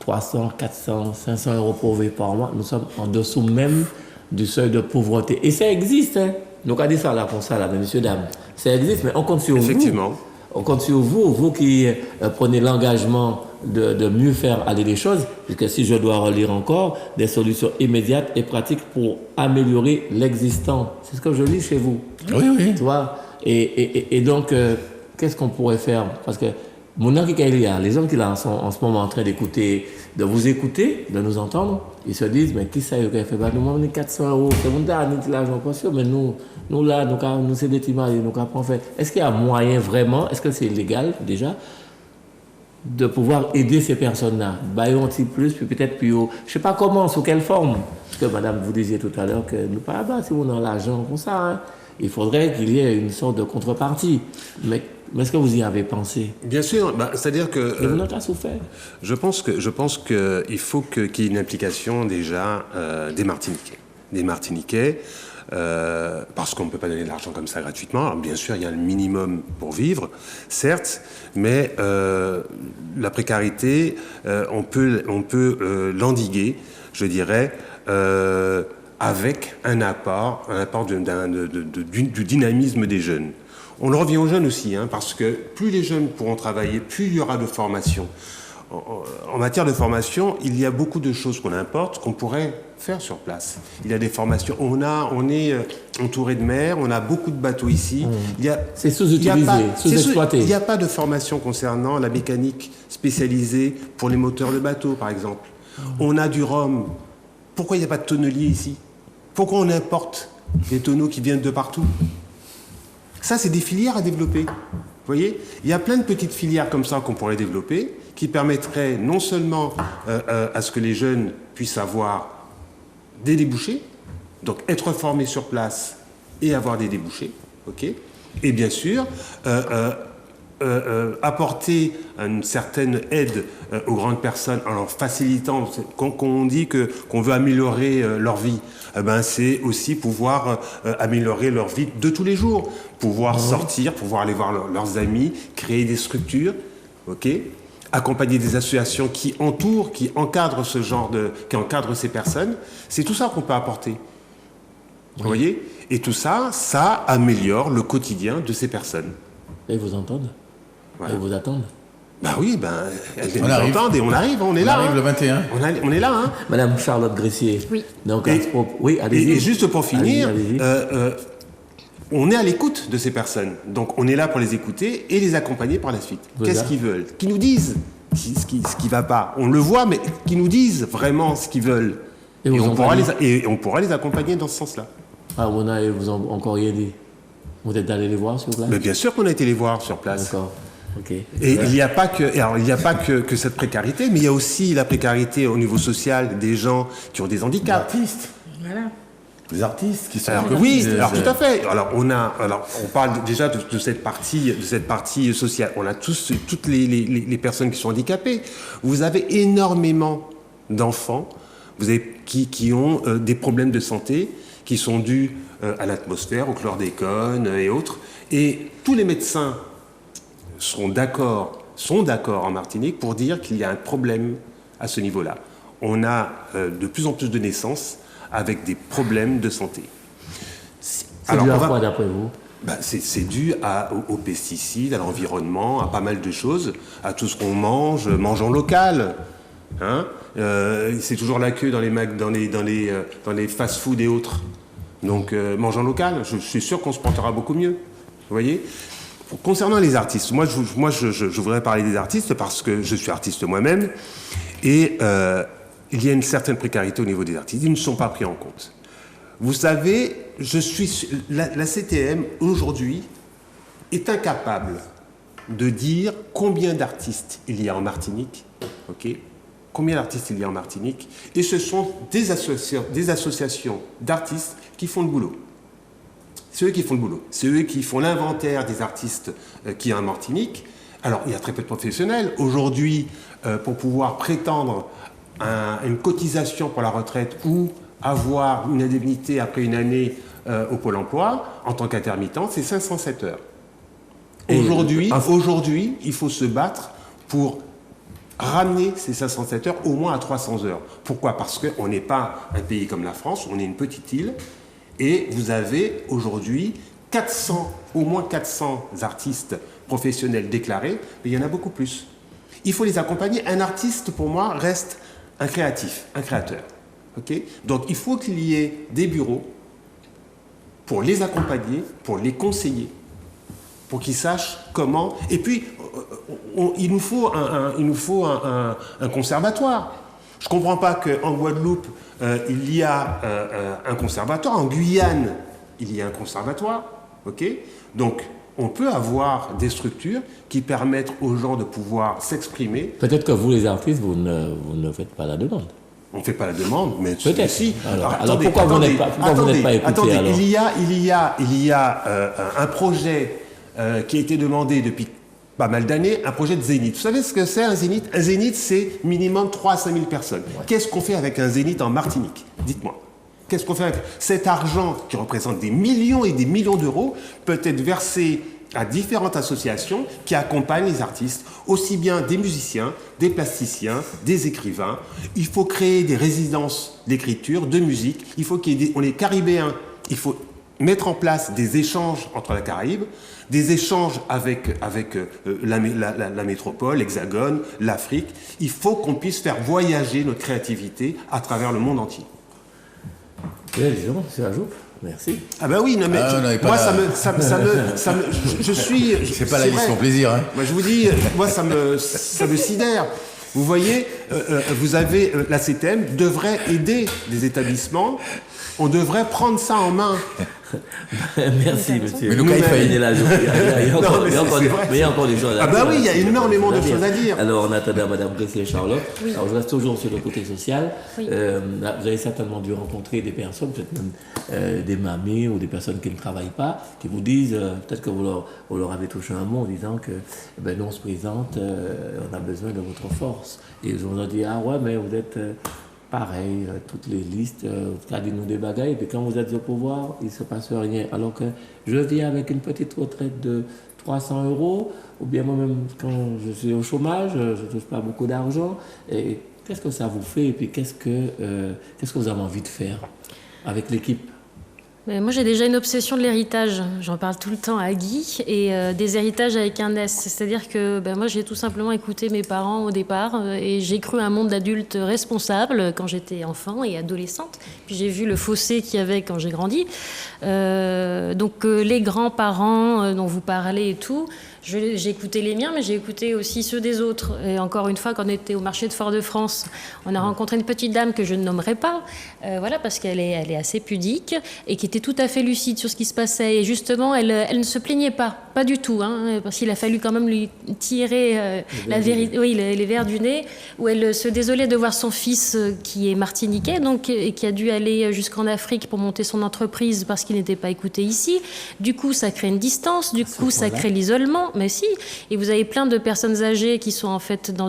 300, 400, 500 euros pour vivre par mois. Nous sommes en dessous même du seuil de pauvreté. Et ça existe, hein. Donc, on dit ça là, comme ça, là, mais messieurs, dames. Ça existe, mais on compte sur vous. Effectivement. On compte sur vous qui prenez l'engagement de mieux faire aller les choses, puisque si je dois relire encore, des solutions immédiates et pratiques pour améliorer l'existant. C'est ce que je lis chez vous. Oui. Tu vois? Et donc, qu'est-ce qu'on pourrait faire? Parce que les gens qui là sont en ce moment en train de vous écouter, de nous entendre, ils se disent, mais qui ça y est, fait? Bah, nous, on est 400 euros, c'est mon dernier l'argent, pas sûr, mais nous là, nous c'est des timades, nous qu'après, en fait. Est-ce qu'il y a moyen vraiment, est-ce que c'est légal déjà, de pouvoir aider ces personnes-là? Bah, un petit plus, puis peut-être, je ne sais pas comment, sous quelle forme. Parce que madame, vous disiez tout à l'heure que nous, si on a l'argent comme ça, hein, il faudrait qu'il y ait une sorte de contrepartie. Mais est-ce que vous y avez pensé? Bien sûr, c'est-à-dire que... Et vous n'avez pas souffert? Je pense qu'il faut qu'il y ait une implication déjà des Martiniquais. Des Martiniquais, parce qu'on ne peut pas donner de l'argent comme ça gratuitement. Alors, bien sûr, il y a le minimum pour vivre, certes, mais la précarité, on peut l'endiguer, je dirais, avec un apport du dynamisme des jeunes. On le revient aux jeunes aussi, hein, parce que plus les jeunes pourront travailler, plus il y aura de formation. En matière de formation, il y a beaucoup de choses qu'on importe, qu'on pourrait faire sur place. Il y a des formations. On est entouré de mer, on a beaucoup de bateaux ici. C'est sous-utilisé, sous-exploité. Il n'y a pas de formation concernant la mécanique spécialisée pour les moteurs de bateaux, par exemple. On a du rhum. Pourquoi il n'y a pas de tonnelier ici? Pourquoi on importe des tonneaux qui viennent de partout? Ça, c'est des filières à développer. Vous voyez, il y a plein de petites filières comme ça qu'on pourrait développer, qui permettraient non seulement à ce que les jeunes puissent avoir des débouchés, donc être formés sur place et avoir des débouchés, ok, et bien sûr apporter une certaine aide aux grandes personnes en leur facilitant, quand on dit qu'on veut améliorer leur vie, c'est aussi pouvoir améliorer leur vie de tous les jours, pouvoir sortir, pouvoir aller voir leurs amis, créer des structures, ok, accompagner des associations qui encadrent qui encadrent ces personnes. C'est tout ça qu'on peut apporter. Vous voyez? Et tout ça, ça améliore le quotidien de ces personnes. Et ils vous entendent? Voilà. Ils vous attendent? Elles nous entendent et on arrive, on est là. On arrive le 21. On est là, hein. Madame Charlotte Gressier. Oui. Donc, oui, allez-y. Et juste pour finir, allez-y. on est à l'écoute de ces personnes. Donc on est là pour les écouter et les accompagner par la suite. Voilà. Qu'est-ce qu'ils veulent? Qu'ils nous disent ce qui va pas. On le voit, mais qu'ils nous disent vraiment ce qu'ils veulent. Et Et vous on en pourra les accompagner dans ce sens-là. Ah, ils vous ont encore rien dit? Vous êtes allé les voir sur place? Mais bien sûr qu'on a été les voir sur place. D'accord. Ok. Et il n'y a pas que cette précarité, mais il y a aussi la précarité au niveau social des gens qui ont des handicaps. Artistes. Voilà. Les artistes qui sont... Tout à fait. Alors on parle déjà de cette partie sociale. On a toutes les personnes qui sont handicapées. Vous avez énormément d'enfants, qui ont des problèmes de santé qui sont dus à l'atmosphère, au chlordécone et autres. Et tous les médecins sont d'accord en Martinique pour dire qu'il y a un problème à ce niveau-là. On a de plus en plus de naissances avec des problèmes de santé. C'est dû à quoi d'après vous? C'est dû aux pesticides, à l'environnement, à pas mal de choses, à tout ce qu'on mangeons local. Hein, c'est toujours la queue dans les fast-food et autres. Donc mangeons local, je suis sûr qu'on se portera beaucoup mieux. Vous voyez? Concernant les artistes, moi je voudrais parler des artistes parce que je suis artiste moi-même et il y a une certaine précarité au niveau des artistes. Ils ne sont pas pris en compte. Vous savez, la CTM aujourd'hui est incapable de dire combien d'artistes il y a en Martinique, ok? Combien d'artistes il y a en Martinique, et ce sont des associations d'artistes qui font le boulot. C'est eux qui font le boulot. C'est eux qui font l'inventaire des artistes qui y a en Martinique. Alors, il y a très peu de professionnels. Aujourd'hui, pour pouvoir prétendre à une cotisation pour la retraite ou avoir une indemnité après une année au Pôle emploi, en tant qu'intermittent, c'est 507 heures. Aujourd'hui, il faut se battre pour ramener ces 507 heures au moins à 300 heures. Pourquoi ? Parce qu'on n'est pas un pays comme la France, on est une petite île, et vous avez aujourd'hui au moins 400 artistes professionnels déclarés, mais il y en a beaucoup plus. Il faut les accompagner. Un artiste, pour moi, reste un créatif, un créateur. Okay ? Donc, il faut qu'il y ait des bureaux pour les accompagner, pour les conseiller, pour qu'ils sachent comment. Et puis, il nous faut un conservatoire. Je ne comprends pas qu'en Guadeloupe, il y a un conservatoire. En Guyane, il y a un conservatoire. Okay ? Donc, on peut avoir des structures qui permettent aux gens de pouvoir s'exprimer. Peut-être que vous, les artistes, vous ne faites pas la demande. On ne fait pas la demande, mais peut-être. Si. Alors pourquoi vous n'êtes pas écouté attendez, alors ? Il y a un projet qui a été demandé depuis pas mal d'années, un projet de zénith. Vous savez ce que c'est un zénith ? Un zénith, c'est minimum 3 à 5 000 personnes. Ouais. Qu'est-ce qu'on fait avec un zénith en Martinique ? Dites-moi. Qu'est-ce qu'on fait avec cet argent qui représente des millions et des millions d'euros peut être versé à différentes associations qui accompagnent les artistes, aussi bien des musiciens, des plasticiens, des écrivains. Il faut créer des résidences d'écriture, de musique. Il faut on est caribéens. Il faut mettre en place des échanges entre la Caraïbe, des échanges avec la métropole, l'Hexagone, l'Afrique. Il faut qu'on puisse faire voyager notre créativité à travers le monde entier. Disons, c'est un jour. Merci. Ah ben oui, non mais moi je suis. C'est pas la mission plaisir. Hein. Moi je vous dis, moi ça me sidère. Vous voyez, vous avez la CTM devrait aider des établissements. On devrait prendre ça en main. Merci, monsieur. Mais le cas, il faillit. Il y a encore des choses à dire. Ah bah oui, il y a énormément de choses à dire. Alors, on attendait à Mme Gressler-Charlotte. Oui. Alors, je reste toujours sur le côté social. Oui. Vous avez certainement dû rencontrer des personnes, peut-être même des mamies ou des personnes qui ne travaillent pas, qui vous disent, peut-être que vous leur avez touché un mot en disant que, nous, on se présente, on a besoin de votre force. Et ils vous ont dit, ah ouais, mais vous êtes... pareil, toutes les listes, dites-nous des bagailles, et puis quand vous êtes au pouvoir, il ne se passe rien. Alors que je viens avec une petite retraite de 300 €, ou bien moi-même, quand je suis au chômage, je ne touche pas beaucoup d'argent. Et qu'est-ce que ça vous fait? Et puis qu'est-ce que vous avez envie de faire avec l'équipe? Mais moi, j'ai déjà une obsession de l'héritage. J'en parle tout le temps à Guy. Et des héritages avec un S. C'est-à-dire que moi, j'ai tout simplement écouté mes parents au départ. Et j'ai cru un monde d'adultes responsables quand j'étais enfant et adolescente. Puis j'ai vu le fossé qu'il y avait quand j'ai grandi. Donc les grands-parents dont vous parlez et tout, j'ai écouté les miens, mais j'ai écouté aussi ceux des autres. Et encore une fois, quand on était au marché de Fort-de-France, on a rencontré une petite dame que je ne nommerai pas, parce qu'elle est assez pudique et qui était tout à fait lucide sur ce qui se passait. Et justement, elle ne se plaignait pas du tout, parce qu'il a fallu quand même lui tirer la vérité, les vers du nez, où elle se désolait de voir son fils qui est martiniquais, donc, et qui a dû aller jusqu'en Afrique pour monter son entreprise parce qu'il n'était pas écouté ici. Du coup, ça crée une distance, du coup, ça crée l'isolement. Mais si, et vous avez plein de personnes âgées qui sont en fait dans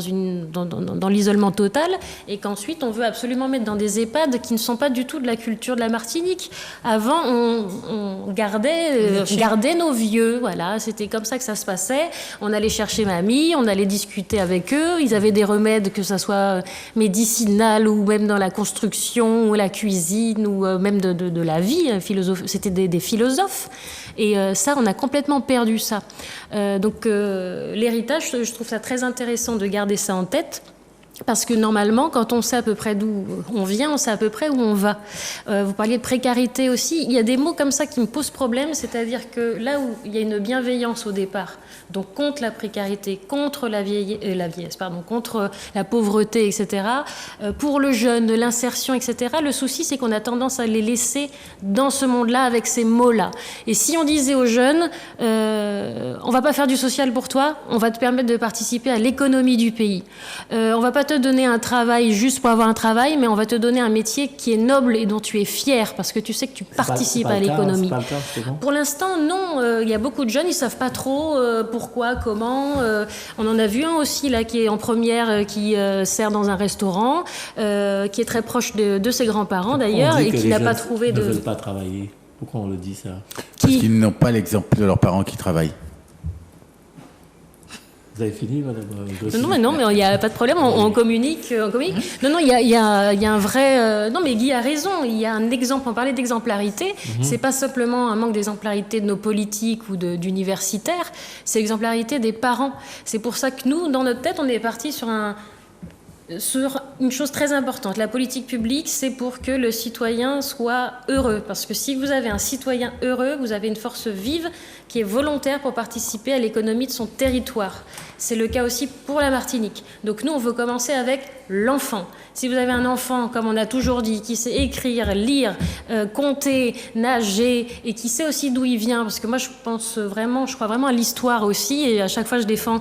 l'isolement total, et qu'ensuite on veut absolument mettre dans des EHPAD qui ne sont pas du tout de la culture de la Martinique. Avant, on gardait nos vieux, voilà, c'était comme ça que ça se passait. On allait chercher mamie, on allait discuter avec eux, ils avaient des remèdes, que ça soit médicinal ou même dans la construction ou la cuisine ou même de la vie, c'était des philosophes. Et ça, on a complètement perdu ça. Donc l'héritage, je trouve ça très intéressant de garder ça en tête. Parce que normalement, quand on sait à peu près d'où on vient, on sait à peu près où on va. Vous parliez de précarité aussi. Il y a des mots comme ça qui me posent problème, c'est-à-dire que là où il y a une bienveillance au départ, donc contre la précarité, contre la vieillesse, contre la pauvreté, etc., pour le jeune, l'insertion, etc., le souci, c'est qu'on a tendance à les laisser dans ce monde-là avec ces mots-là. Et si on disait aux jeunes, on va pas faire du social pour toi, on va te permettre de participer à l'économie du pays. On va pas te donner un travail juste pour avoir un travail, mais on va te donner un métier qui est noble et dont tu es fier, parce que tu sais que tu participes à l'économie. Pour l'instant, non. Il y a beaucoup de jeunes, ils savent pas trop pourquoi, comment. On en a vu un aussi là qui est en première, qui sert dans un restaurant, qui est très proche de ses grands-parents d'ailleurs, et qui n'a pas trouvé de. Ils ne veulent pas travailler. Pourquoi on le dit ça? Parce qu'ils n'ont pas l'exemple de leurs parents qui travaillent. Vous avez fini, madame? Non, mais il n'y a pas de problème, on communique. Non, il y a un vrai... non, mais Guy a raison, il y a un exemple, on parlait d'exemplarité, c'est pas simplement un manque d'exemplarité de nos politiques ou d'universitaires, c'est l'exemplarité des parents. C'est pour ça que nous, dans notre tête, on est parti sur une chose très importante. La politique publique, c'est pour que le citoyen soit heureux. Parce que si vous avez un citoyen heureux, vous avez une force vive qui est volontaire pour participer à l'économie de son territoire. C'est le cas aussi pour la Martinique. Donc nous, on veut commencer avec l'enfant. Si vous avez un enfant, comme on a toujours dit, qui sait écrire, lire, compter, nager, et qui sait aussi d'où il vient, parce que moi je crois vraiment à l'histoire aussi, et à chaque fois je défends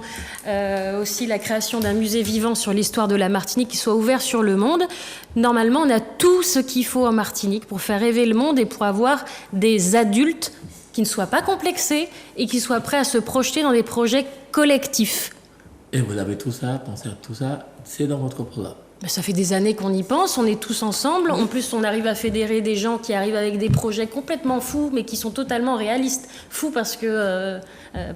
aussi la création d'un musée vivant sur l'histoire de la Martinique qui soit ouvert sur le monde. Normalement, on a tout ce qu'il faut en Martinique pour faire rêver le monde et pour avoir des adultes qui ne soient pas complexés et qui soient prêts à se projeter dans des projets collectifs. Et vous avez tout ça, pensez à tout ça, c'est dans votre programme. Ça fait des années qu'on y pense, on est tous ensemble. En plus, on arrive à fédérer des gens qui arrivent avec des projets complètement fous, mais qui sont totalement réalistes. Fous parce que,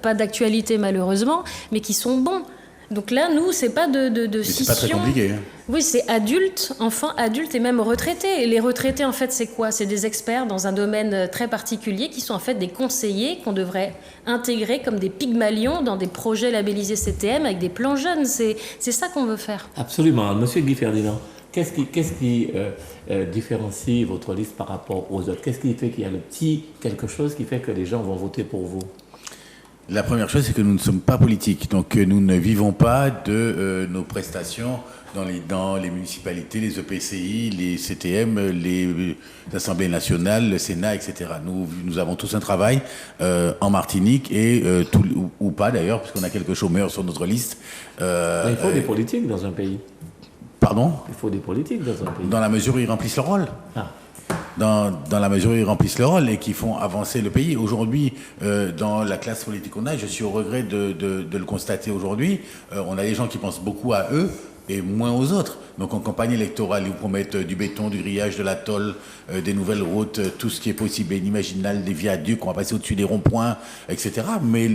pas d'actualité malheureusement, mais qui sont bons. Donc là, nous, c'est pas de scission. C'est pas très compliqué. Hein. Oui, c'est adultes, enfants, adultes et même retraités. Et les retraités, en fait, c'est quoi? C'est des experts dans un domaine très particulier qui sont en fait des conseillers qu'on devrait intégrer comme des pygmalions dans des projets labellisés CTM avec des plans jeunes. C'est ça qu'on veut faire. Absolument. Monsieur Guy Ferdinand, qu'est-ce qui différencie votre liste par rapport aux autres? Qu'est-ce qui fait qu'il y a le petit quelque chose qui fait que les gens vont voter pour vous? La première chose, c'est que nous ne sommes pas politiques. Donc, nous ne vivons pas de nos prestations dans les municipalités, les EPCI, les CTM, les assemblées nationales, le Sénat, etc. Nous avons tous un travail en Martinique et ou pas d'ailleurs, puisqu'on a quelques chômeurs sur notre liste. Il faut des politiques dans un pays. Pardon? Il faut des politiques dans un pays. Dans la mesure où ils remplissent leur rôle. Ah. Dans la mesure où ils remplissent leur rôle et qui font avancer le pays. Aujourd'hui, dans la classe politique qu'on a, je suis au regret de le constater aujourd'hui, on a des gens qui pensent beaucoup à eux et moins aux autres. Donc en campagne électorale, ils vous promettent du béton, du grillage, de la tôle, des nouvelles routes, tout ce qui est possible et inimaginable, des viaducs, on va passer au-dessus des ronds-points, etc. Mais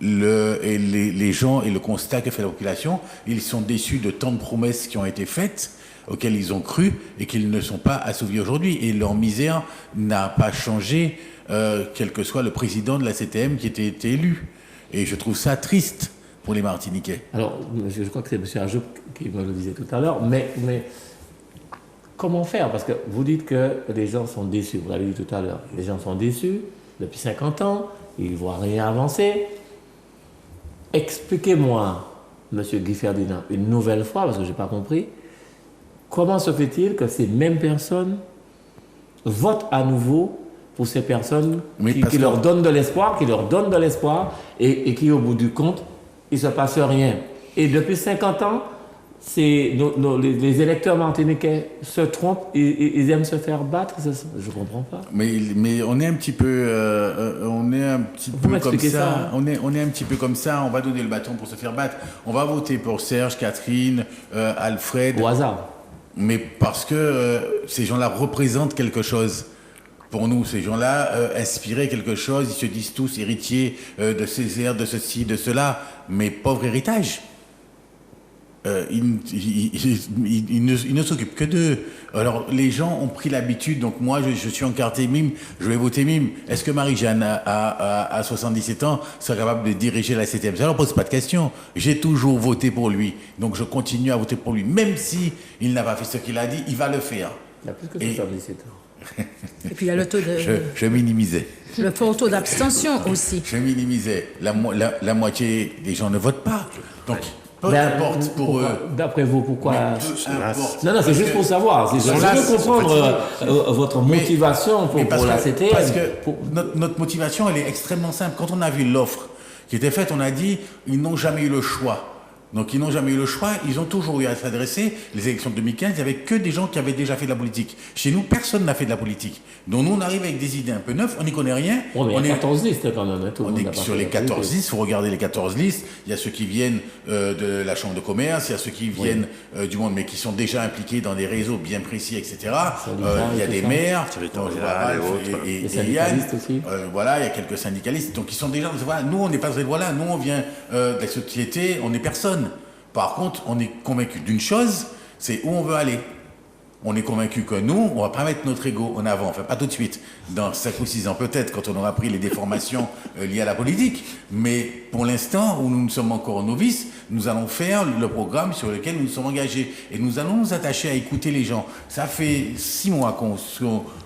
les gens et le constat que fait la population, ils sont déçus de tant de promesses qui ont été faites, auxquels ils ont cru et qu'ils ne sont pas assouvis aujourd'hui. Et leur misère n'a pas changé, quel que soit le président de la CTM qui était été élu. Et je trouve ça triste pour les Martiniquais. Alors, je crois que c'est M. Ajoub qui me le disait tout à l'heure, mais comment faire? Parce que vous dites que les gens sont déçus, vous l'avez dit tout à l'heure. Les gens sont déçus depuis 50 ans, ils ne voient rien avancer. Expliquez-moi, M. Guy Ferdinand, une nouvelle fois, parce que je n'ai pas compris, comment se fait-il que ces mêmes personnes votent à nouveau pour ces personnes qui leur donnent de l'espoir, et qui, au bout du compte, il ne se passe rien? Et depuis 50 ans, les électeurs martiniquais se trompent, ils aiment se faire battre, je ne comprends pas. Mais on est un petit peu, comme ça. On est un petit peu comme ça. On va donner le bâton pour se faire battre. On va voter pour Serge, Catherine, Alfred. Au hasard. Mais parce que ces gens-là représentent quelque chose. Pour nous, ces gens-là inspiraient quelque chose. Ils se disent tous héritiers de Césaire, de ceci, de cela. Mais pauvre héritage. Ils ne s'occupent que d'eux. Alors, les gens ont pris l'habitude. Donc, moi, je suis encarté MIM, je vais voter MIM. Est-ce que Marie-Jeanne, à 77 ans, sera capable de diriger la 7e? Ça ne leur pose pas de question. J'ai toujours voté pour lui. Donc, je continue à voter pour lui. Même si il n'a pas fait ce qu'il a dit, il va le faire. Il a plus que 77 ans. Et puis, il y a le taux de... Je minimisais. Le fort taux d'abstention aussi. Je minimisais. La moitié des gens ne votent pas. Donc... Peu importe pour eux. D'après vous, pourquoi? Non, c'est juste pour savoir. Je veux comprendre votre motivation pour la CTM. Parce que notre motivation, elle est extrêmement simple. Quand on a vu l'offre qui était faite, on a dit ils n'ont jamais eu le choix Donc ils n'ont jamais eu le choix, ils ont toujours eu à s'adresser. Les élections de 2015, il n'y avait que des gens qui avaient déjà fait de la politique. Chez nous, personne n'a fait de la politique. Donc nous, on arrive avec des idées un peu neuves, on n'y connaît rien. On est 14 listes quand même. Hein, on est sur les 14 listes, il faut regarder les 14 listes. Il y a ceux qui viennent de la chambre de commerce, il y a ceux qui viennent du monde, mais qui sont déjà impliqués dans des réseaux bien précis, etc. Il y a des maires, et Yann, voilà, il y a quelques syndicalistes. Donc ils sont déjà, voilà, nous on n'est pas, voilà, nous on vient de la société, on n'est personne. Par contre, on est convaincu d'une chose, c'est où on veut aller. On est convaincu que nous, on va pas mettre notre ego en avant, enfin pas tout de suite, dans 5 ou 6 ans peut-être, quand on aura pris les déformations liées à la politique. Mais pour l'instant, où nous sommes encore novices, nous allons faire le programme sur lequel nous sommes engagés. Et nous allons nous attacher à écouter les gens. Ça fait 6 mois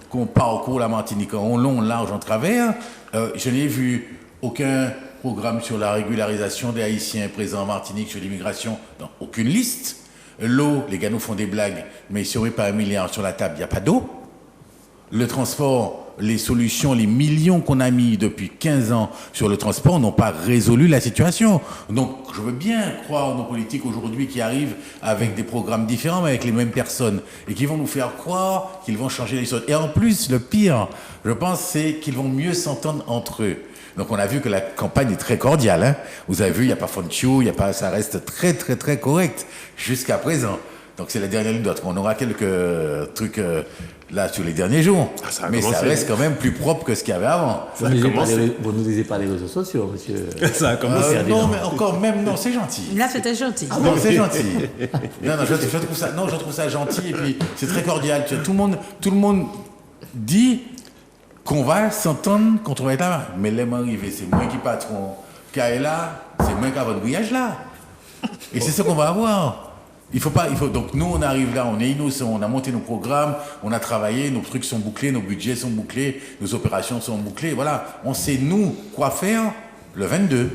qu'on parcourt la Martinique en long, large, en travers. Je n'ai vu aucun programme sur la régularisation des Haïtiens présents en Martinique, sur l'immigration, dans aucune liste. L'eau, les gars nous font des blagues, mais si on met pas 1 milliard sur la table, il n'y a pas d'eau. Le transport, les solutions, les millions qu'on a mis depuis 15 ans sur le transport n'ont pas résolu la situation. Donc je veux bien croire en nos politiques aujourd'hui qui arrivent avec des programmes différents, mais avec les mêmes personnes, et qui vont nous faire croire qu'ils vont changer les choses. Et en plus, le pire, je pense, c'est qu'ils vont mieux s'entendre entre eux. Donc on a vu que la campagne est très cordiale. Hein. Vous avez vu, il n'y a pas Fonchou, ça reste très très très correct jusqu'à présent. Donc c'est la dernière ligne droite. On aura quelques trucs là sur les derniers jours. Mais ça reste quand même plus propre que ce qu'il y avait avant. Vous ne nous disiez pas les réseaux sociaux, monsieur. Ça a commencé. Non, mais encore même, non, c'est gentil. Là, c'était gentil. Non, c'est gentil. Non, je trouve ça gentil et puis c'est très cordial. Tout le monde dit qu'on va s'entendre quand on va être là. Mais l'aime arrivé, c'est moi qui patron. Kaela, c'est moi qui a votre voyage là. Et c'est ce qu'on va avoir. Donc nous, on arrive là, on est innocents, on a monté nos programmes, on a travaillé, nos trucs sont bouclés, nos budgets sont bouclés, nos opérations sont bouclées. Voilà, on sait nous quoi faire le 22.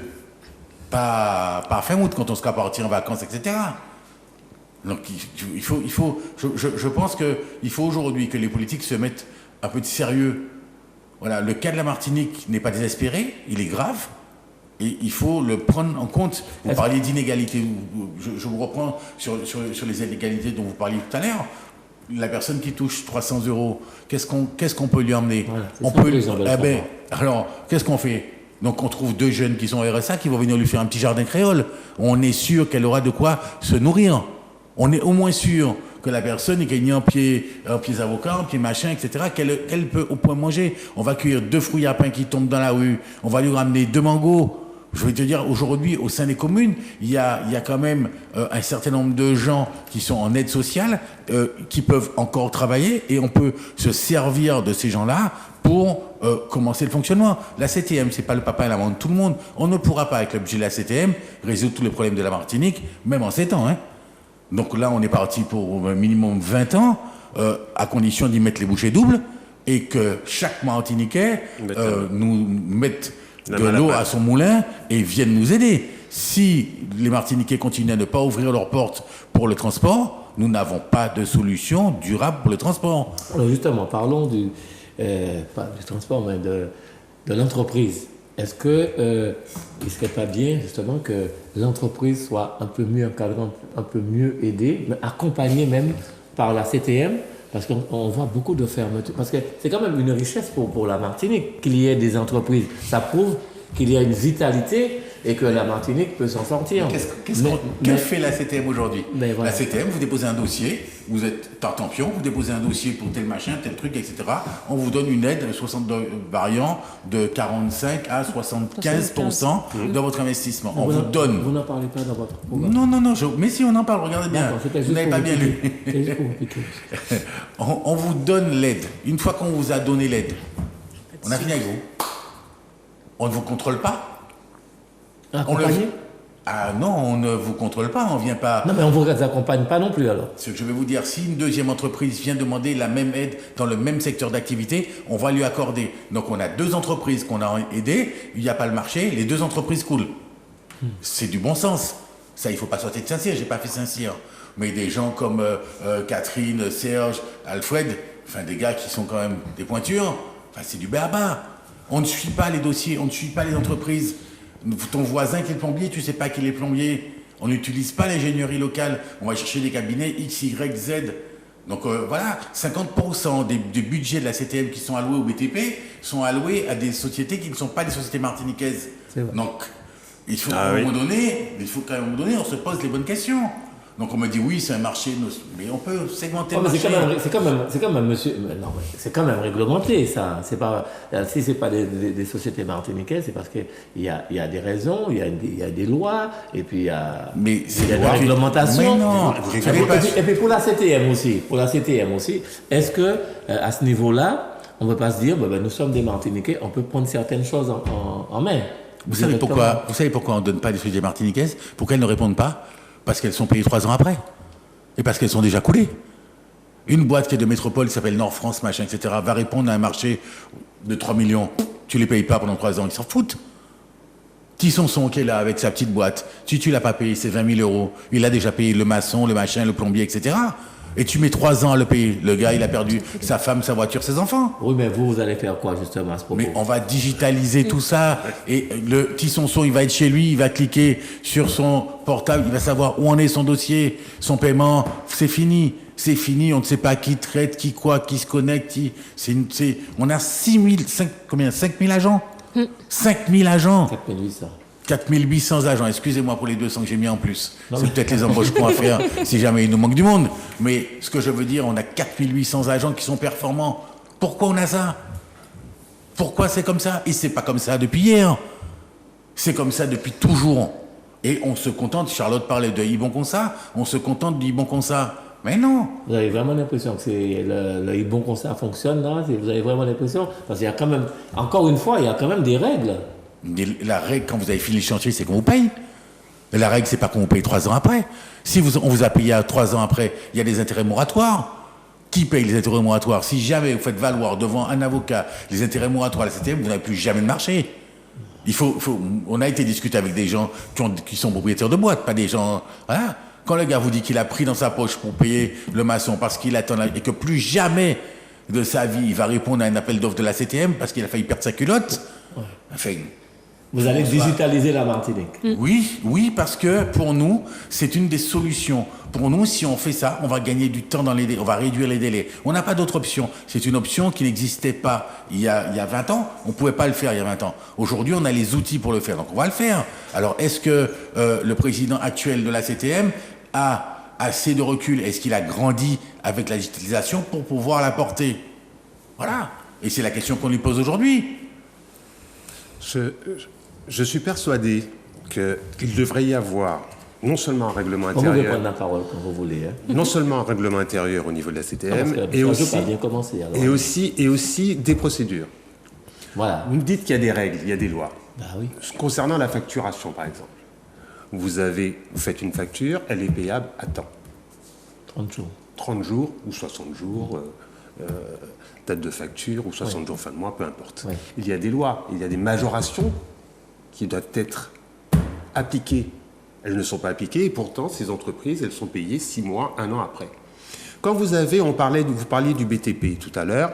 Pas fin août quand on sera parti en vacances, etc. Donc je pense qu'il faut aujourd'hui que les politiques se mettent un peu de sérieux. Voilà, le cas de la Martinique n'est pas désespéré, il est grave, et il faut le prendre en compte. Vous parliez d'inégalité, je vous reprends sur les inégalités dont vous parliez tout à l'heure. La personne qui touche 300 €, qu'est-ce qu'on peut lui emmener? Voilà, alors, qu'est-ce qu'on fait? Donc on trouve 2 jeunes qui sont au RSA qui vont venir lui faire un petit jardin créole. On est sûr qu'elle aura de quoi se nourrir. On est au moins sûr que la personne est gagnée en pieds avocats, en pieds machin, etc., qu'elle peut au point manger. On va cueillir 2 fruits à pain qui tombent dans la rue. On va lui ramener 2 mangos. Je veux te dire, aujourd'hui, au sein des communes, il y a quand même un certain nombre de gens qui sont en aide sociale, qui peuvent encore travailler, et on peut se servir de ces gens-là pour commencer le fonctionnement. La CTM, c'est pas le papa et la maman de tout le monde. On ne pourra pas, avec le budget de la CTM, résoudre tous les problèmes de la Martinique, même en 7 ans, hein. Donc là, on est parti pour un minimum 20 ans, à condition d'y mettre les bouchées doubles, et que chaque Martiniquais nous mette de l'eau à son moulin et vienne nous aider. Si les Martiniquais continuent à ne pas ouvrir leurs portes pour le transport, nous n'avons pas de solution durable pour le transport. Alors justement, parlons pas du transport, mais de l'entreprise. Est-ce que il ne serait pas bien justement que l'entreprise soit un peu mieux encadrée, un peu mieux aidée, mais accompagnée même par la CTM? Parce qu'on voit beaucoup de fermetures. Parce que c'est quand même une richesse pour la Martinique qu'il y ait des entreprises. Ça prouve qu'il y a une vitalité et que la Martinique peut s'en sortir. Que fait la CTM aujourd'hui? Voilà. La CTM, vous déposez un dossier, vous êtes tartampion, vous déposez un dossier pour tel machin, tel truc, etc. On vous donne une aide, 62 variants, de 45 à 75% de votre investissement. On vous donne. Vous n'en parlez pas dans votre programme? Non, mais si on en parle, regardez bien. Vous n'avez pas bien lu. On vous donne l'aide. Une fois qu'on vous a donné l'aide, on a fini avec vous. On ne vous contrôle pas. Accompagné? Ah non, on ne vous contrôle pas, on ne vient pas... Non, mais on ne vous accompagne pas non plus alors. Ce que je vais vous dire, si une deuxième entreprise vient demander la même aide dans le même secteur d'activité, on va lui accorder. Donc on a 2 entreprises qu'on a aidées, il n'y a pas le marché, les 2 entreprises coulent. C'est du bon sens. Ça, il ne faut pas sortir de Saint-Cyr, je n'ai pas fait Saint-Cyr. Mais des gens comme Catherine, Serge, Alfred, enfin des gars qui sont quand même des pointures, enfin c'est du béaba. On ne suit pas les dossiers, on ne suit pas les entreprises. Ton voisin qui est plombier, tu ne sais pas qu'il est plombier. On n'utilise pas l'ingénierie locale. On va chercher des cabinets X, Y, Z. Donc voilà, 50% des budgets de la CTM qui sont alloués au BTP sont alloués à des sociétés qui ne sont pas des sociétés martiniquaises. Donc il faut qu'à un moment donné, on se pose les bonnes questions. Donc on me dit oui, c'est un marché, mais on peut segmenter le marché. C'est quand même, monsieur, non, c'est quand même réglementé ça. C'est pas, si c'est pas des sociétés martiniquaises, c'est parce qu'il y a des raisons, il y a des lois, et puis il y a des réglementations. Mais non, et puis pour la CTM aussi, est-ce que à ce niveau-là, on ne peut pas se dire, nous sommes des Martiniquais, on peut prendre certaines choses en main. Vous savez pourquoi on ne donne pas des sociétés martiniquaises? Pourquoi elles ne répondent pas? Parce qu'elles sont payées 3 ans après. Et parce qu'elles sont déjà coulées. Une boîte qui est de métropole, qui s'appelle Nord France, machin, etc., va répondre à un marché de 3 millions. Tu les payes pas pendant 3 ans, ils s'en foutent. Tisson qui est là avec sa petite boîte, si tu l'as pas payé, c'est 20 000 euros. Il a déjà payé le maçon, le machin, le plombier, etc. Et tu mets 3 ans à le payer. Le gars, il a perdu sa femme, sa voiture, ses enfants. Oui, mais vous allez faire quoi justement à ce propos? Mais on va digitaliser tout ça. Et le petit Sonson, il va être chez lui, il va cliquer sur son portable, il va savoir où en est son dossier, son paiement. C'est fini. C'est fini. On ne sait pas qui traite, qui quoi, qui se connecte. On a 5 000 agents 5 000 agents. 4800. 4800 agents, excusez-moi pour les 200 que j'ai mis en plus. C'est peut-être les embauches qu'on va faire si jamais il nous manque du monde. Mais ce que je veux dire, on a 4800 agents qui sont performants. Pourquoi on a ça? Pourquoi c'est comme ça? Et c'est pas comme ça depuis hier. C'est comme ça depuis toujours. Et on se contente, Charlotte parlait de Ibon Consa, on se contente d'Ibon Consa. Mais non. Vous avez vraiment l'impression que le Ibon Consa fonctionne là? Vous avez vraiment l'impression? Parce qu'il y a quand même, encore une fois, il y a quand même des règles. La règle, quand vous avez fini le chantier, c'est qu'on vous paye. Et la règle, c'est pas qu'on vous paye 3 ans après. Si on vous a payé à 3 ans après, il y a des intérêts moratoires. Qui paye les intérêts moratoires? Si jamais vous faites valoir devant un avocat les intérêts moratoires à la CTM, vous n'avez plus jamais de marché. On a été discuter avec des gens qui sont propriétaires de boîtes, pas des gens... Voilà. Quand le gars vous dit qu'il a pris dans sa poche pour payer le maçon parce qu'il attend et que plus jamais de sa vie il va répondre à un appel d'offres de la CTM parce qu'il a failli perdre sa culotte, enfin... Vous allez digitaliser la Martinique. Oui, parce que pour nous, c'est une des solutions. Pour nous, si on fait ça, on va gagner du temps on va réduire les délais. On n'a pas d'autre option. C'est une option qui n'existait pas il y a 20 ans. On ne pouvait pas le faire il y a 20 ans. Aujourd'hui, on a les outils pour le faire, donc on va le faire. Alors, est-ce que le président actuel de la CTM a assez de recul? Est-ce qu'il a grandi avec la digitalisation pour pouvoir la porter? Voilà. Et c'est la question qu'on lui pose aujourd'hui. Je suis persuadé qu'il devrait y avoir non seulement un règlement Vous pouvez intérieur, prendre la parole quand vous voulez. non seulement un règlement intérieur au niveau de la CTM, et aussi des procédures. Voilà. Vous me dites qu'il y a des règles, il y a des lois. Oui. Concernant la facturation, par exemple, vous faites une facture, elle est payable à temps. 30 jours. 30 jours ou 60 jours, date de facture ou 60 jours fin de mois, peu importe. Oui. Il y a des lois, il y a des majorations qui doivent être appliquées. Elles ne sont pas appliquées et pourtant, ces entreprises, elles sont payées 6 mois, 1 an après. Quand vous parliez du BTP tout à l'heure,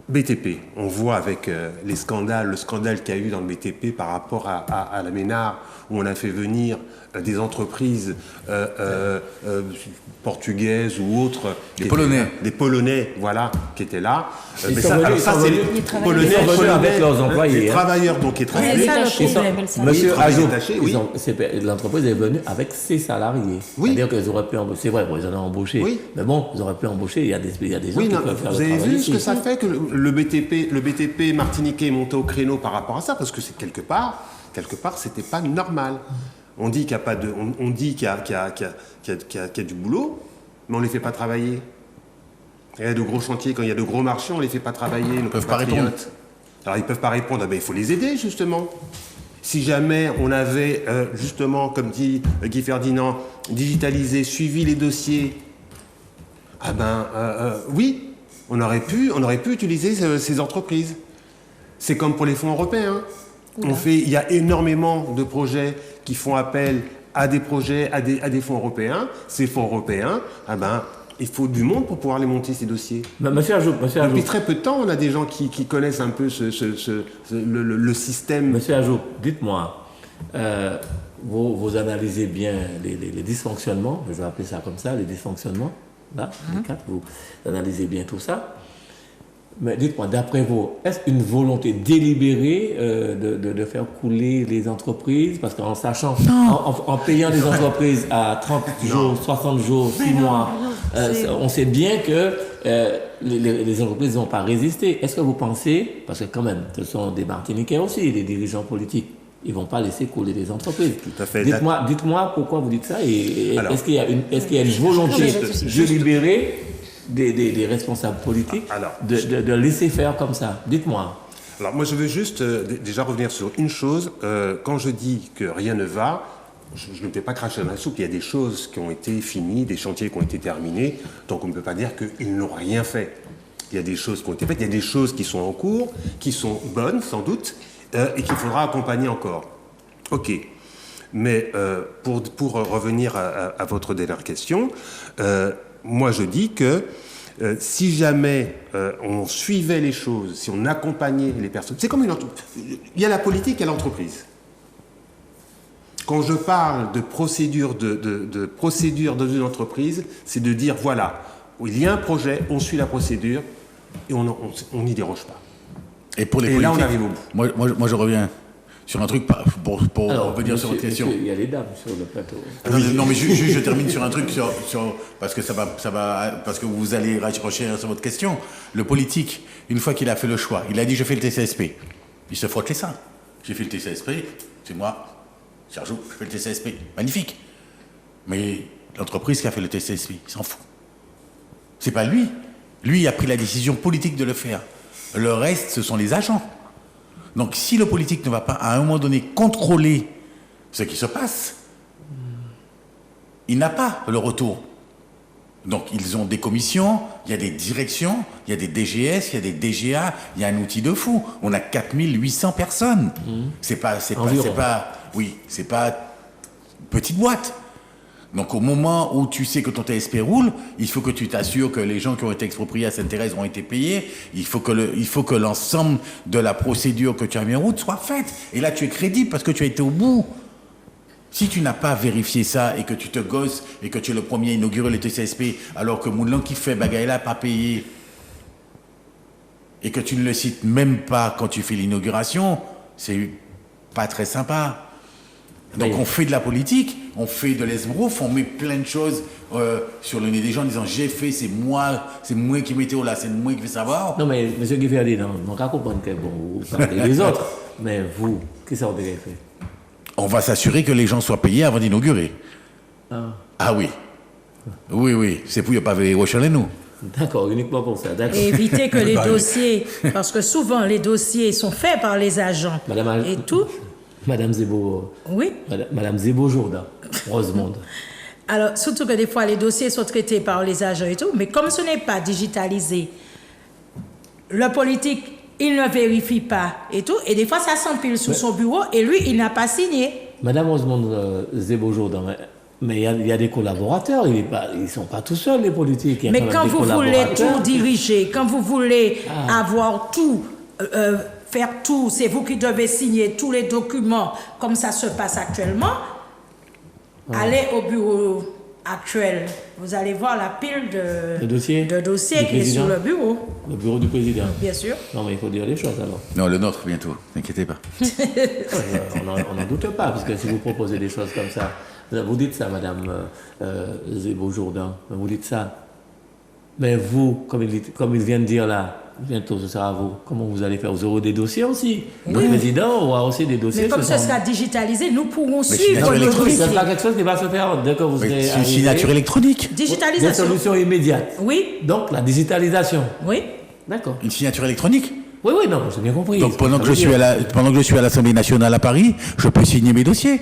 BTP, on voit avec le scandale qu'il y a eu dans le BTP par rapport à la Ménard, où on a fait venir des entreprises portugaises ou autres. Des Polonais. Des Polonais, voilà, qui étaient là. Ils sont venus avec leurs employés. Les travailleurs donc étrangers. Monsieur Ajoub, oui. l'entreprise est venue avec ses salariés. Oui. C'est-à-dire qu'ils auraient pu embaucher. C'est vrai, ils en ont embauché. Oui. Mais bon, ils auraient pu embaucher. Il y a des gens qui peuvent faire le travail. Vous avez vu ce ici. que ça fait que le BTP martiniquais est monté au créneau par rapport à ça, parce que c'est quelque part, c'était pas normal. On dit qu'il y a pas de, on dit qu'il y a du boulot, mais on les fait pas travailler. Il y a de gros chantiers, quand il y a de gros marchés, on les fait pas travailler. Ils peuvent pas répondre. Alors ils peuvent pas répondre. Il faut les aider justement. Si jamais on avait justement, comme dit Guy Ferdinand, digitalisé, suivi les dossiers, oui. On aurait pu utiliser ces entreprises. C'est comme pour les fonds européens. Il y a énormément de projets qui font appel à des projets, à des fonds européens. Ces fonds européens, il faut du monde pour pouvoir les monter, ces dossiers. Monsieur Ajoub. Depuis très peu de temps, on a des gens qui connaissent un peu le système. Monsieur Ajoub, dites-moi, vous analysez bien les dysfonctionnements, je vais appeler ça comme ça, les dysfonctionnements, là, les 4, vous analysez bien tout ça. Mais dites-moi, d'après vous, est-ce une volonté délibérée de faire couler les entreprises? Parce qu'en sachant, en payant les entreprises à 30 jours, 60 jours, 6 mois, on sait bien que les entreprises n'ont pas résisté. Est-ce que vous pensez, parce que quand même, ce sont des Martiniquais aussi, des dirigeants politiques, ils ne vont pas laisser couler les entreprises. Tout à fait. Dites-moi pourquoi vous dites ça et Alors, est-ce qu'il y a une volonté délibérée des responsables politiques de laisser faire comme ça? Dites-moi. Alors moi je veux juste déjà revenir sur une chose. Quand je dis que rien ne va, je ne vais pas cracher dans la soupe. Il y a des choses qui ont été finies, des chantiers qui ont été terminés, donc on ne peut pas dire qu'ils n'ont rien fait. Il y a des choses qui ont été faites, il y a des choses qui sont en cours, qui sont bonnes sans doute, et qu'il faudra accompagner encore. Ok. Mais pour revenir à votre dernière question, moi je dis que si jamais on suivait les choses, si on accompagnait les personnes, c'est comme une entreprise. Il y a la politique et l'entreprise. Quand je parle de procédure dans une entreprise, c'est de dire voilà, il y a un projet, on suit la procédure et on n'y déroge pas. Et pour les et politiques, là on arrive au bout. Moi je reviens sur un truc pour revenir sur votre question. Il y a les dames sur le plateau. Non, mais je termine sur un truc parce que ça va parce que vous allez renchérir sur votre question. Le politique, une fois qu'il a fait le choix, il a dit je fais le TCSP. Il se frotte les seins. J'ai fait le TCSP, c'est moi, Sergio, je fais le TCSP. Magnifique. Mais l'entreprise qui a fait le TCSP, il s'en fout. C'est pas lui. Lui a pris la décision politique de le faire. Le reste, ce sont les agents. Donc, si le politique ne va pas, à un moment donné, contrôler ce qui se passe, il n'a pas le retour. Donc, ils ont des commissions, il y a des directions, il y a des DGS, il y a des DGA, il y a un outil de fou. On a 4800 personnes. C'est pas petite boîte. Donc, au moment où tu sais que ton TSP roule, il faut que tu t'assures que les gens qui ont été expropriés à Sainte-Thérèse ont été payés. Il faut que l'ensemble de la procédure que tu as mis en route soit faite. Et là, tu es crédible parce que tu as été au bout. Si tu n'as pas vérifié ça et que tu te gosses et que tu es le premier à inaugurer le TCSP alors que Moulin qui fait bagaille là pas payé et que tu ne le cites même pas quand tu fais l'inauguration, c'est pas très sympa. Donc on fait de la politique, on fait de l'esbrouf, on met plein de choses sur le nez des gens en disant j'ai fait, c'est moi qui météo là, c'est moi qui vais savoir. Non mais M. Guiferdi, on va comprendre que vous parlez des autres, mais vous, qu'est-ce que vous avez fait? On va s'assurer que les gens soient payés avant d'inaugurer. Ah oui. Oui, c'est pour ne pas verrer chez nous. D'accord, uniquement pour ça, d'accord. Et éviter que les dossiers, parce que souvent les dossiers sont faits par les agents et tout. Madame Zébo. Oui. Madame Zébo Jourdain, Rosemonde. Alors, surtout que des fois, les dossiers sont traités par les agents et tout, mais comme ce n'est pas digitalisé, le politique, il ne vérifie pas et tout, et des fois, ça s'empile sous son bureau, et lui, il n'a pas signé. Madame Rosemonde Zébo Jourdain, mais il y a des collaborateurs, ils ne sont pas tout seuls, les politiques. Mais quand vous voulez tout diriger, quand vous voulez avoir tout... faire tout, c'est vous qui devez signer tous les documents comme ça se passe actuellement. Allez au bureau actuel, vous allez voir la pile de dossiers qui est sur le bureau. Le bureau du président. Bien sûr. Non mais il faut dire les choses alors. Non, le nôtre bientôt, n'inquiétez pas. On n'en doute pas, parce que si vous proposez des choses comme ça, vous dites ça, Madame Zébo Jourdain, vous dites ça. Mais vous, comme il vient de dire là, bientôt ce sera à vous. Comment vous allez faire? Vous aurez des dossiers aussi. Oui. Le président aura aussi des dossiers. Mais comme ce sera digitalisé, nous pourrons suivre le dossier. C'est pas quelque chose qui va se faire dès que vous serez c'est une signature électronique. Digitalisation. Des solutions immédiates. Oui. Donc la digitalisation. Oui. D'accord. Une signature électronique. Oui, non, j'ai bien compris. Donc pendant que je suis à l'Assemblée nationale à Paris, je peux signer mes dossiers.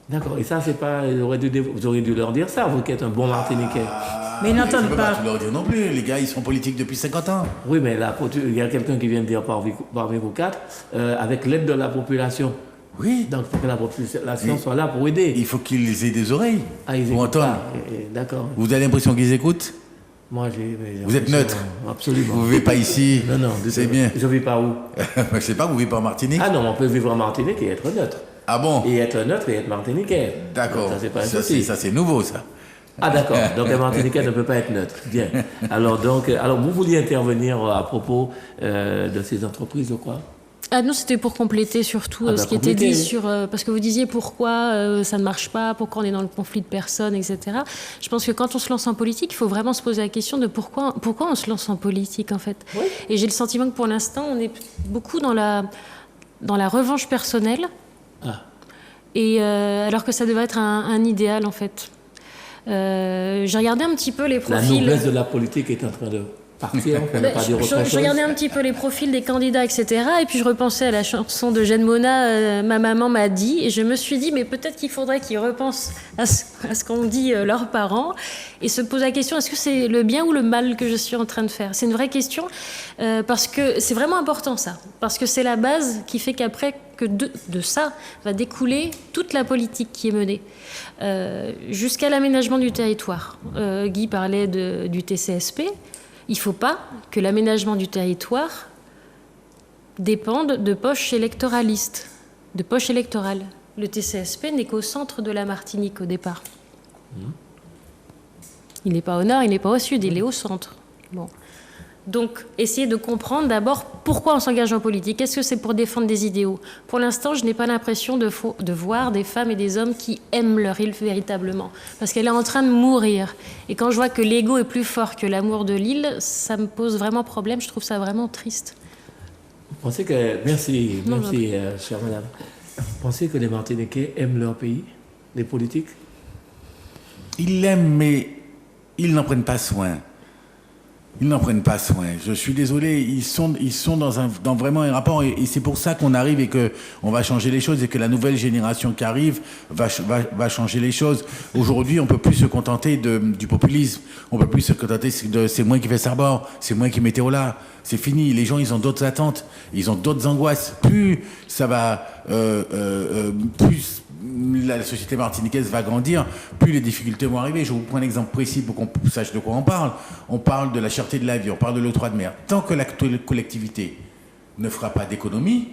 D'accord. Et ça, c'est pas. Vous auriez dû leur dire ça, vous qui êtes un bon Martiniquais. Mais ils n'entendent pas. Tu leur dire non plus. Les gars, ils sont politiques depuis 50 ans. Oui, mais là, il y a quelqu'un qui vient de dire parmi vous quatre, avec l'aide de la population. Oui. Donc, il faut que la population soit là pour aider. Il faut qu'ils aient des oreilles. Ils pour entendre. D'accord. Vous avez l'impression qu'ils écoutent? Moi, vous êtes neutre? Absolument. Vous ne vivez pas ici? Non. C'est bien. Je ne vis pas où? Je ne sais pas, vous vivez pas en Martinique? Ah non, on peut vivre en Martinique et être neutre. Ah bon? Et être neutre et être martiniquais. D'accord. Ça, c'est pas un Ça, souci. c'est nouveau, ça. Ah d'accord, donc un Martiniquais ne peut pas être neutre. Bien. Alors vous vouliez intervenir à propos de ces entreprises, je crois. Ah non, c'était pour compléter surtout ce qui était dit sur... parce que vous disiez pourquoi ça ne marche pas, pourquoi on est dans le conflit de personnes, etc. Je pense que quand on se lance en politique, il faut vraiment se poser la question de pourquoi on se lance en politique, en fait. Oui. Et j'ai le sentiment que pour l'instant, on est beaucoup dans la revanche personnelle. Ah. Et alors que ça devrait être un idéal, en fait. J'ai regardé un petit peu les profils... La noblesse de la politique est en train de partir, on ne pas dire autre chose. Je regardais un petit peu les profils des candidats, etc. Et puis je repensais à la chanson de Jeanne Mona, Ma maman m'a dit. Et je me suis dit, mais peut-être qu'il faudrait qu'ils repensent à ce qu'ont dit leurs parents et se posent la question, est-ce que c'est le bien ou le mal que je suis en train de faire? C'est une vraie question parce que c'est vraiment important ça. Parce que c'est la base qui fait qu'après, que de ça va découler toute la politique qui est menée. Jusqu'à l'aménagement du territoire. Guy parlait du TCSP. Il ne faut pas que l'aménagement du territoire dépende de poches électoralistes, de poches électorales. Le TCSP n'est qu'au centre de la Martinique au départ. Il n'est pas au nord, il n'est pas au sud, il est au centre. Bon. Donc, essayer de comprendre d'abord pourquoi on s'engage en politique. Est-ce que c'est pour défendre des idéaux? Pour l'instant, je n'ai pas l'impression de voir des femmes et des hommes qui aiment leur île véritablement. Parce qu'elle est en train de mourir. Et quand je vois que l'ego est plus fort que l'amour de l'île, ça me pose vraiment problème. Je trouve ça vraiment triste. Vous pensez que... Merci, chère madame. Vous pensez que les Martiniquais aiment leur pays, les politiques? Ils l'aiment, mais ils n'en prennent pas soin. Ils n'en prennent pas soin. Je suis désolé, ils sont dans vraiment un rapport et c'est pour ça qu'on arrive et que on va changer les choses et que la nouvelle génération qui arrive va changer les choses. Aujourd'hui, on peut plus se contenter du populisme. On peut plus se contenter de c'est moi qui fais Sarbord, c'est moi qui météo là. C'est fini. Les gens, ils ont d'autres attentes, ils ont d'autres angoisses. Plus ça va, plus la société martiniquaise va grandir, plus les difficultés vont arriver. Je vous prends un exemple précis pour qu'on sache de quoi on parle. On parle de la cherté de la vie, on parle de l'octroi de mer. Tant que la collectivité ne fera pas d'économie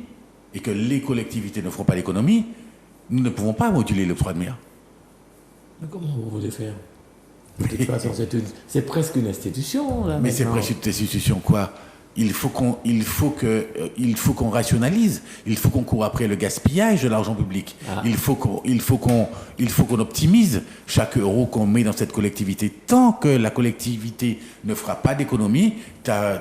et que les collectivités ne feront pas d'économie, nous ne pouvons pas moduler l'octroi de mer. Mais comment vous voulez faire? De toute façon, c'est presque une institution. Là, mais c'est presque une institution, quoi. Il faut qu'on rationalise. Il faut qu'on court après le gaspillage de l'argent public. Ah. Il faut qu'on optimise chaque euro qu'on met dans cette collectivité. Tant que la collectivité ne fera pas d'économie, ta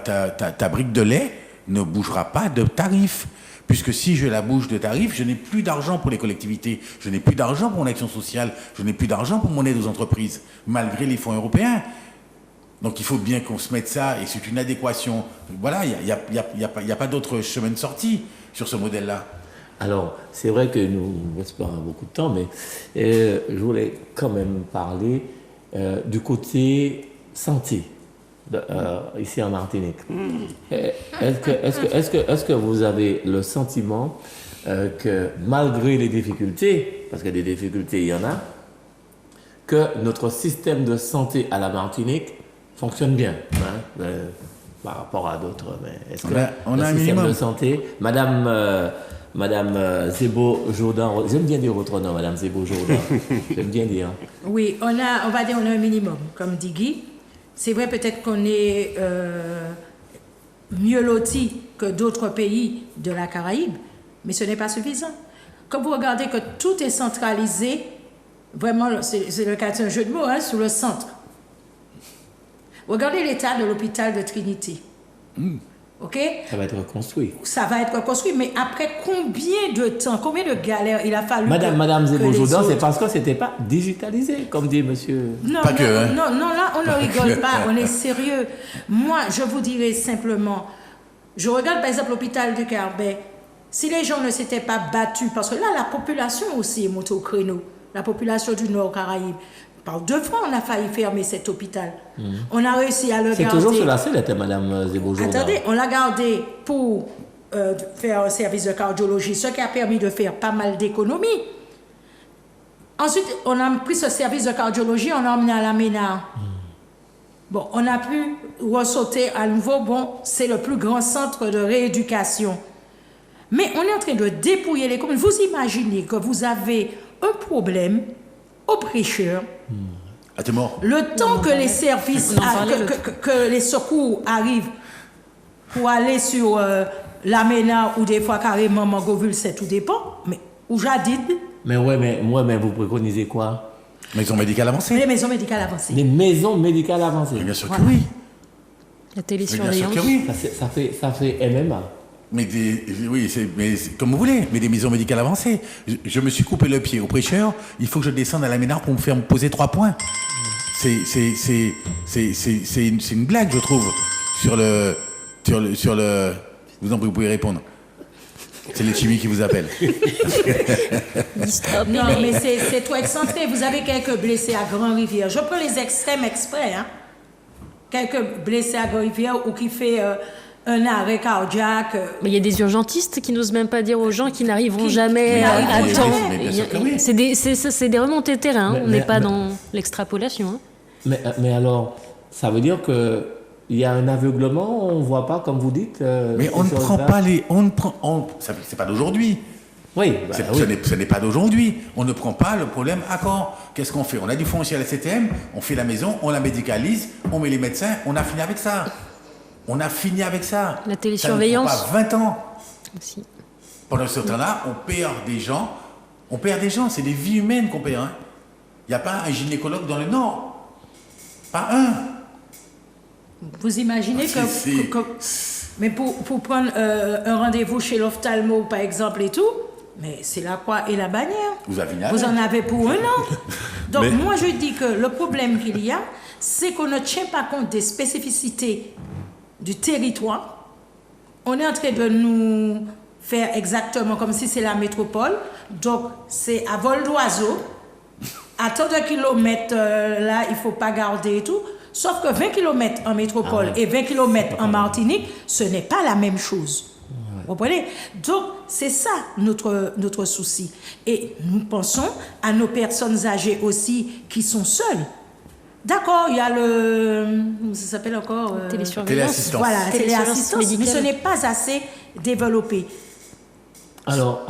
brique de lait ne bougera pas de tarif. Puisque si je la bouge de tarif, je n'ai plus d'argent pour les collectivités, je n'ai plus d'argent pour mon action sociale, je n'ai plus d'argent pour mon aide aux entreprises, malgré les fonds européens. Donc il faut bien qu'on se mette ça, et c'est une adéquation. Voilà, il n'y a pas d'autre chemin de sortie sur ce modèle-là. Alors, c'est vrai que nous ne restons pas beaucoup de temps, mais je voulais quand même parler du côté santé ici en Martinique. Est-ce que vous avez le sentiment que malgré les difficultés, parce que des difficultés il y en a, que notre système de santé à la Martinique fonctionne bien, hein, par rapport à d'autres. Mais est-ce que on a le système minimum de santé, Madame Zebo-Jourdan, j'aime bien dire votre nom, Madame Zebo-Jourdan, j'aime bien dire. Oui, on va dire on a un minimum, comme dit Guy. C'est vrai peut-être qu'on est mieux loti que d'autres pays de la Caraïbe, mais ce n'est pas suffisant. Quand vous regardez que tout est centralisé, vraiment, c'est le cas d'un jeu de mots, hein, sous le centre. Regardez l'état de l'hôpital de Trinité. OK? Ça va être reconstruit. Ça va être reconstruit, mais après combien de temps, combien de galères il a fallu Madame Zebo-Jourdan, c'est parce que ce n'était pas digitalisé, comme dit monsieur... Non, là, on ne rigole pas, on est sérieux. Moi, je vous dirais simplement, je regarde par exemple l'hôpital du Carbet, si les gens ne s'étaient pas battus, parce que là, la population aussi est montée au créneau, la population du Nord Caraïbe. Par 2 fois, on a failli fermer cet hôpital. On a réussi à le garder. C'est toujours sur la sellette, Madame Zebo-Jourdan. Attendez, on l'a gardé pour faire un service de cardiologie, ce qui a permis de faire pas mal d'économies. Ensuite, on a pris ce service de cardiologie, on l'a emmené à la Ménard. Bon, on a pu ressauter à nouveau. Bon, c'est le plus grand centre de rééducation. Mais on est en train de dépouiller les communes. Vous imaginez que vous avez un problème au prêcheur. Ah, t'es mort. Le temps que les services, que les secours arrivent pour aller sur l'Amena ou des fois carrément Mangoville, c'est tout dépend. Mais ou Jadid. Mais vous préconisez quoi? Maison médicale avancée. Les maisons médicales avancées. Les maisons médicales avancées. Mais bien sûr que oui. La Mais bien sûr télésurveillance. que oui. Ça fait MMA. Mais comme vous voulez, mais des maisons médicales avancées. Je me suis coupé le pied au prêcheur, il faut que je descende à la Ménard pour me poser 3 points. C'est une blague, je trouve, sur le. Vous en prie, vous pouvez répondre. C'est les chimies qui vous appellent. Non, mais c'est trop excentré. Vous avez quelques blessés à Grand-Rivière. Je prends les extrêmes exprès. Hein. Quelques blessés à Grand-Rivière ou qui fait un arrêt cardiaque. Mais il y a des urgentistes qui n'osent même pas dire aux gens qui n'arriveront jamais à temps. Mais bien sûr que oui. C'est des remontées de terrain, hein. On n'est pas dans l'extrapolation. Hein. Mais alors, ça veut dire que il y a un aveuglement, on ne voit pas, comme vous dites. Mais on ne prend pas les. C'est pas d'aujourd'hui. Oui, Ce n'est pas d'aujourd'hui. On ne prend pas le problème à corps. Qu'est-ce qu'on fait? On a du foncier à la CTM, on fait la maison, on la médicalise, on met les médecins, on a fini avec ça. La télésurveillance. Ça ne prend pas 20 ans. Aussi. Pendant ce temps-là, on perd des gens. C'est des vies humaines qu'on perd. Il n'y a pas un gynécologue dans le Nord. Pas un. Vous imaginez mais pour prendre un rendez-vous chez l'ophtalmo, par exemple, et tout, mais c'est la croix et la bannière. Vous en avez pour 1 an. Donc moi, je dis que le problème qu'il y a, c'est qu'on ne tient pas compte des spécificités du territoire. On est en train de nous faire exactement comme si c'est la métropole. Donc, c'est à vol d'oiseau. À tant de kilomètres, là, il ne faut pas garder et tout. Sauf que 20 km en métropole et 20 km en Martinique, ce n'est pas la même chose. Vous comprenez? Donc, c'est ça notre souci. Et nous pensons à nos personnes âgées aussi qui sont seules. D'accord, il y a ça s'appelle encore Télésurveillance. Téléassistance. Voilà, c'est Télésurveillance l'assistance, mais médicale. ce n'est pas assez développé. Alors,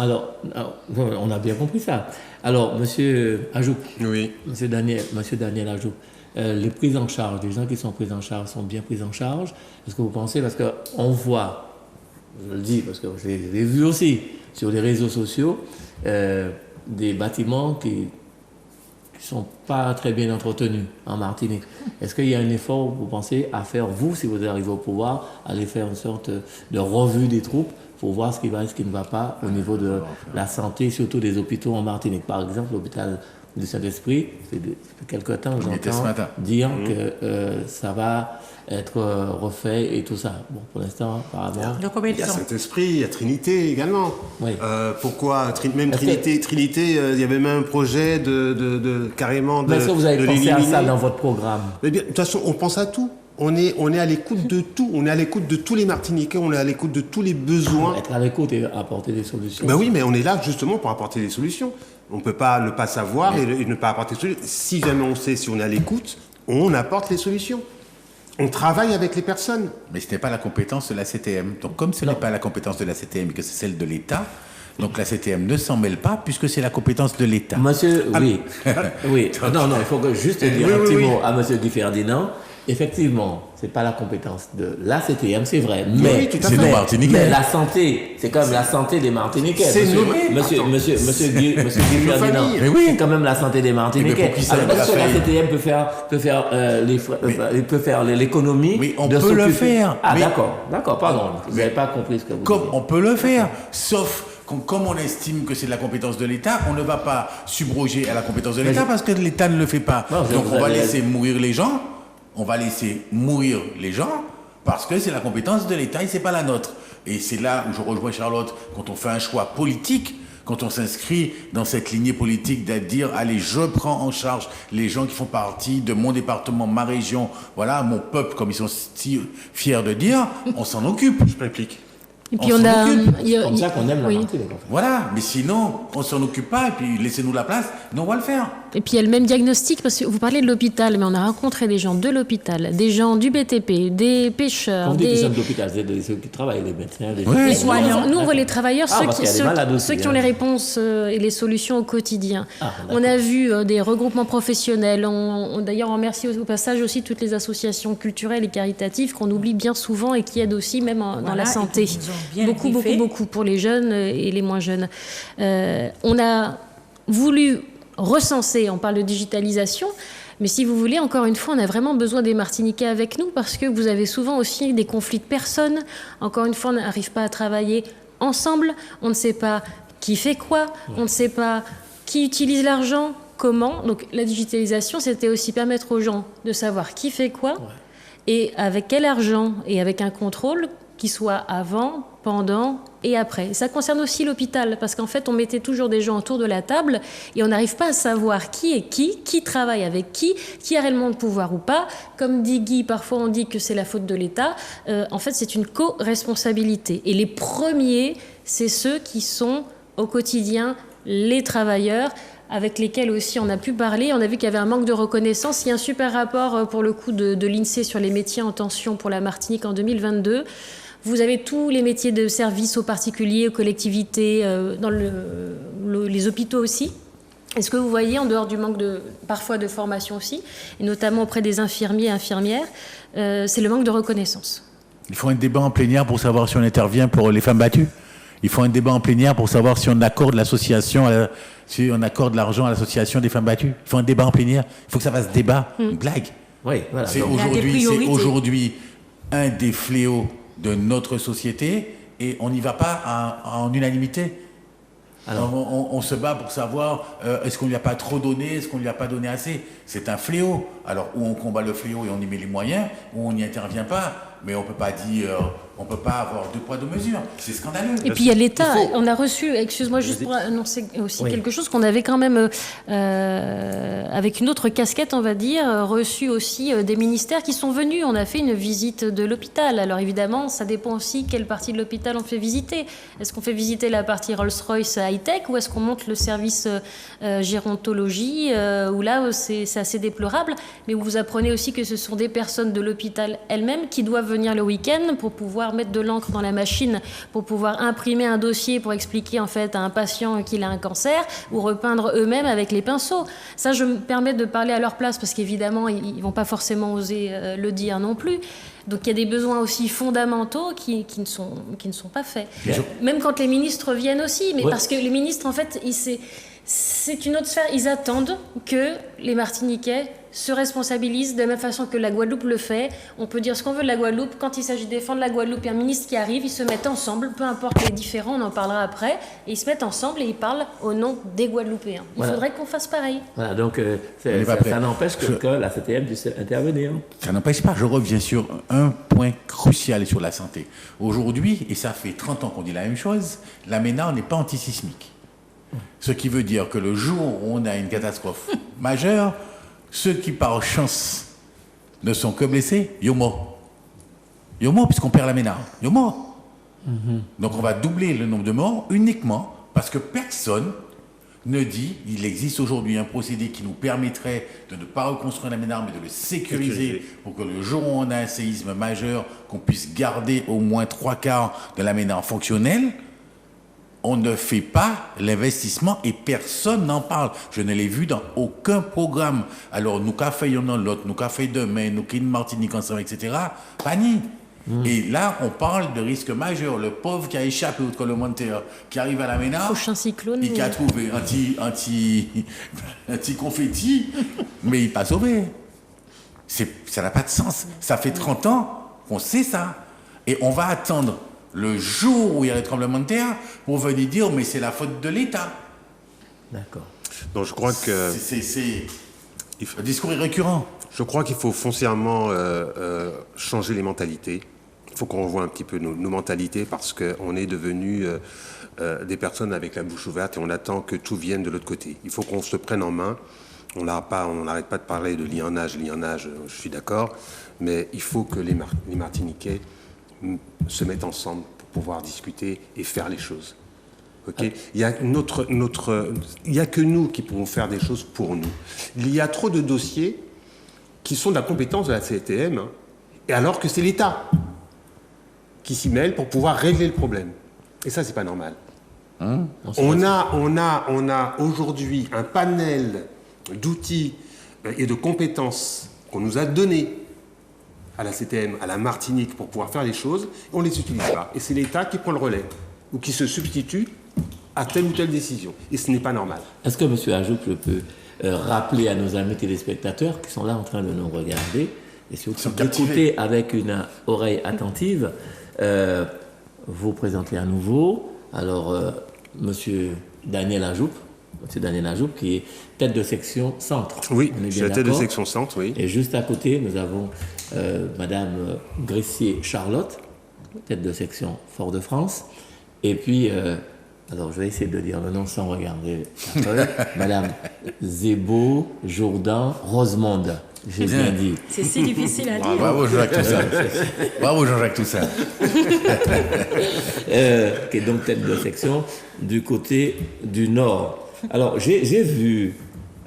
on a bien compris ça. Alors, monsieur Ajouk, Oui. monsieur Daniel Ajouk, les prises en charge, les gens qui sont pris en charge sont bien pris en charge. Est-ce que vous pensez, parce qu'on voit, je le dis parce que je l'ai vu aussi sur les réseaux sociaux, des bâtiments qui sont pas très bien entretenus en Martinique. Est-ce qu'il y a un effort, vous pensez, à faire, vous, si vous arrivez au pouvoir, aller faire une sorte de revue des troupes pour voir ce qui va et ce qui ne va pas au niveau de la santé, surtout des hôpitaux en Martinique? Par exemple, l'hôpital du Saint-Esprit, c'est quelque temps, j'entends dire que ça va être refait et tout ça. Bon, pour l'instant, apparemment. Il y a Saint-Esprit, il y a Trinité également. Oui. Pourquoi même Trinité, il y avait même un projet de carrément de. Mais est-ce que vous avez pensé à ça dans votre programme? Mais bien, de toute façon, on pense à tout. On est à l'écoute de tout. On est à l'écoute de tous les Martiniquais. On est à l'écoute de tous les besoins. Être à l'écoute et apporter des solutions. Ben oui, mais on est là justement pour apporter des solutions. On ne peut pas ne pas savoir et ne pas apporter des solutions. Si jamais on sait, si on est à l'écoute, on apporte les solutions. On travaille avec les personnes. Mais ce n'est pas la compétence de la CTM. Donc, comme ce n'est pas la compétence de la CTM et que c'est celle de l'État, donc la CTM ne s'en mêle pas puisque c'est la compétence de l'État. Monsieur, oui. Oui. Non, il faut que juste dire un petit mot à monsieur Guy Ferdinand. Effectivement, c'est pas la compétence de la CTM, c'est vrai. Mais, c'est nos Martiniquais. Mais la santé, c'est quand même la santé des Martiniquais. C'est Monsieur Guy Ferdinand. Mais oui. C'est quand même la santé des Martiniquais. pour qui ça Alors, va est-ce que la faire CTM peut faire l'économie Oui, on de peut le s'occuper- faire. Ah, Mais- d'accord, pardon. Vous n'avez pas compris ce que vous Comme disiez. on peut le faire, sauf comme on estime que c'est de la compétence de l'État, on ne va pas subroger à la compétence de l'État parce que l'État ne le fait pas. Non, Donc vous on va avez- laisser mourir les gens. On va laisser mourir les gens parce que c'est la compétence de l'État et c'est pas la nôtre. Et c'est là où je rejoins Charlotte, quand on fait un choix politique, quand on s'inscrit dans cette lignée politique de dire allez, je prends en charge les gens qui font partie de mon département, ma région, voilà, mon peuple, comme ils sont si fiers de dire, on s'en occupe. Je m'implique. Et puis On on s'en a... occupe. il y a- C'est comme ça qu'on aime la oui. Martinique, en fait. Voilà, mais sinon, on s'en occupe pas et puis laissez-nous la place, nous on va le faire. Et puis il y a le même diagnostic, parce que vous parlez de l'hôpital, mais on a rencontré des gens de l'hôpital, des gens du BTP, des pêcheurs, On dit qu'ils des... sont de l'hôpital, c'est ceux qui travaillent, les médecins, les Oui. Les soignants. Nous, on voit les travailleurs, Ah, parce qu'il y a des malades aussi, ceux qui ont hein. les réponses et les solutions au quotidien. Ah, d'accord. On a vu des regroupements professionnels. D'ailleurs, on remercie au passage aussi toutes les associations culturelles et caritatives qu'on oublie bien souvent et qui aident aussi même dans Voilà, la et santé. qui nous ont bien Beaucoup, briefé. beaucoup pour les jeunes et les moins jeunes. On a voulu recenser, on parle de digitalisation, mais si vous voulez, encore une fois, on a vraiment besoin des Martiniquais avec nous parce que vous avez souvent aussi des conflits de personnes. Encore une fois, on n'arrive pas à travailler ensemble. On ne sait pas qui fait quoi. On ne sait pas qui utilise l'argent, comment. Donc la digitalisation, c'était aussi permettre aux gens de savoir qui fait quoi et avec quel argent et avec un contrôle qui soit avant, pendant et après. Ça concerne aussi l'hôpital, parce qu'en fait, on mettait toujours des gens autour de la table et on n'arrive pas à savoir qui est qui travaille avec qui a réellement le pouvoir ou pas. Comme dit Guy, parfois on dit que c'est la faute de l'État. En fait, c'est une co-responsabilité. Et les premiers, c'est ceux qui sont au quotidien les travailleurs, avec lesquels aussi on a pu parler. On a vu qu'il y avait un manque de reconnaissance. Il y a un super rapport pour le coup de l'INSEE sur les métiers en tension pour la Martinique en 2022. Vous avez tous les métiers de service aux particuliers, aux collectivités, dans les hôpitaux aussi. Est-ce que vous voyez, en dehors du manque parfois de formation aussi, et notamment auprès des infirmiers et infirmières, c'est le manque de reconnaissance. Il faut un débat en plénière pour savoir si on intervient pour les femmes battues. Il faut un débat en plénière pour savoir si on accorde l'association, si on accorde l'argent à l'association des femmes battues. Il faut un débat en plénière. Il faut que ça fasse débat. Une blague. Oui, voilà. C'est Donc, Il y a des aujourd'hui, priorités. un des fléaux de notre société et on n'y va pas en unanimité. Alors, On se bat pour savoir est-ce qu'on lui a pas trop donné, est-ce qu'on lui a pas donné assez. C'est un fléau. Alors où on combat le fléau et on y met les moyens, où on n'y intervient pas. Mais on peut pas dire, on peut pas avoir deux poids deux mesures. C'est scandaleux. Et puis il y a l'État. On a reçu, excuse-moi juste pour annoncer aussi quelque chose, qu'on avait quand même, avec une autre casquette, on va dire, reçu aussi des ministères qui sont venus. On a fait une visite de l'hôpital. Alors évidemment, ça dépend aussi quelle partie de l'hôpital on fait visiter. Est-ce qu'on fait visiter la partie Rolls-Royce high-tech ou est-ce qu'on monte le service gérontologie où là, c'est assez déplorable, mais où vous apprenez aussi que ce sont des personnes de l'hôpital elles-mêmes qui doivent venir le week-end pour pouvoir mettre de l'encre dans la machine, pour pouvoir imprimer un dossier pour expliquer en fait à un patient qu'il a un cancer ou repeindre eux-mêmes avec les pinceaux. Ça, je me permets de parler à leur place parce qu'évidemment, ils vont pas forcément oser le dire non plus. Donc il y a des besoins aussi fondamentaux qui ne sont pas faits. Même quand les ministres viennent aussi, mais parce que les ministres, en fait, c'est une autre sphère. Ils attendent que les Martiniquais se responsabilisent de la même façon que la Guadeloupe le fait. On peut dire ce qu'on veut de la Guadeloupe. Quand il s'agit de défendre la Guadeloupe et un ministre qui arrive, ils se mettent ensemble, peu importe les différends, on en parlera après, et ils se mettent ensemble et ils parlent au nom des Guadeloupéens. Il faudrait qu'on fasse pareil. voilà, donc On est pas prêt. ça n'empêche que la CTM puisse intervenir. Ça n'empêche pas, je reviens sur un point crucial sur la santé. Aujourd'hui, et ça fait 30 ans qu'on dit la même chose, la MENA n'est pas antisismique. Ce qui veut dire que le jour où on a une catastrophe majeure, ceux qui par chance ne sont que blessés, ils sont morts. Ils sont morts puisqu'on perd la MENA. Ils sont morts. Donc on va doubler le nombre de morts uniquement parce que personne ne dit, il existe aujourd'hui un procédé qui nous permettrait de ne pas reconstruire la MENA, mais de le sécuriser pour que le jour où on a un séisme majeur, qu'on puisse garder au moins 3/4 de la MENA fonctionnelle. On ne fait pas l'investissement et personne n'en parle. Je ne l'ai vu dans aucun programme. Alors, nous qu'a fait y'en a l'autre, nous qu'a fait demain, nous qu'a une Martinique ensemble, etc. Pas ni. Et là, on parle de risque majeur. Le pauvre qui a échappé au tremblement-de-terre, qui arrive à la MENA, Prochain cyclone. et qui a trouvé anti-confetti, mais il n'est pas sauvé. Ça n'a pas de sens. Ça fait 30 ans qu'on sait ça. Et on va attendre le jour où il y a le tremblement de terre pour venir dire mais c'est la faute de l'État. D'accord. Donc je crois que Le discours est récurrent. je crois qu'il faut foncièrement changer les mentalités. Il faut qu'on revoie un petit peu nos mentalités parce qu'on est devenus des personnes avec la bouche ouverte et on attend que tout vienne de l'autre côté. Il faut qu'on se prenne en main. On n'arrête pas de parler de lignage, je suis d'accord, mais il faut que les Martiniquais se mettent ensemble pouvoir discuter et faire les choses. Okay. Il y a que nous qui pouvons faire des choses pour nous. Il y a trop de dossiers qui sont de la compétence de la CTM, hein, et alors que c'est l'État qui s'y mêle pour pouvoir régler le problème. Et ça, c'est pas normal. On a aujourd'hui un panel d'outils et de compétences qu'on nous a donnés à la CTM, à la Martinique, pour pouvoir faire les choses, on ne les utilise pas. Et c'est l'État qui prend le relais, ou qui se substitue à telle ou telle décision. Et ce n'est pas normal. Est-ce que, M. Ajouk, je peux rappeler à nos amis téléspectateurs qui sont là en train de nous regarder, et surtout d'écouter avec une oreille attentive, vous présenter à nouveau, alors, M. Daniel Ajouk, qui est tête de section centre. Oui, je suis la tête de section centre, oui. Et juste à côté, nous avons Madame Gressier-Charlotte, tête de section Fort-de-France. Et puis, alors je vais essayer de dire le nom sans regarder la feuille, Madame Zébo-Jourdan-Rosemonde. J'ai bien dit. C'est si difficile à dire. Bravo Jean-Jacques Toussaint. Bravo Jean-Jacques Toussaint. Qui est donc tête de section du côté du Nord. Alors, j'ai vu,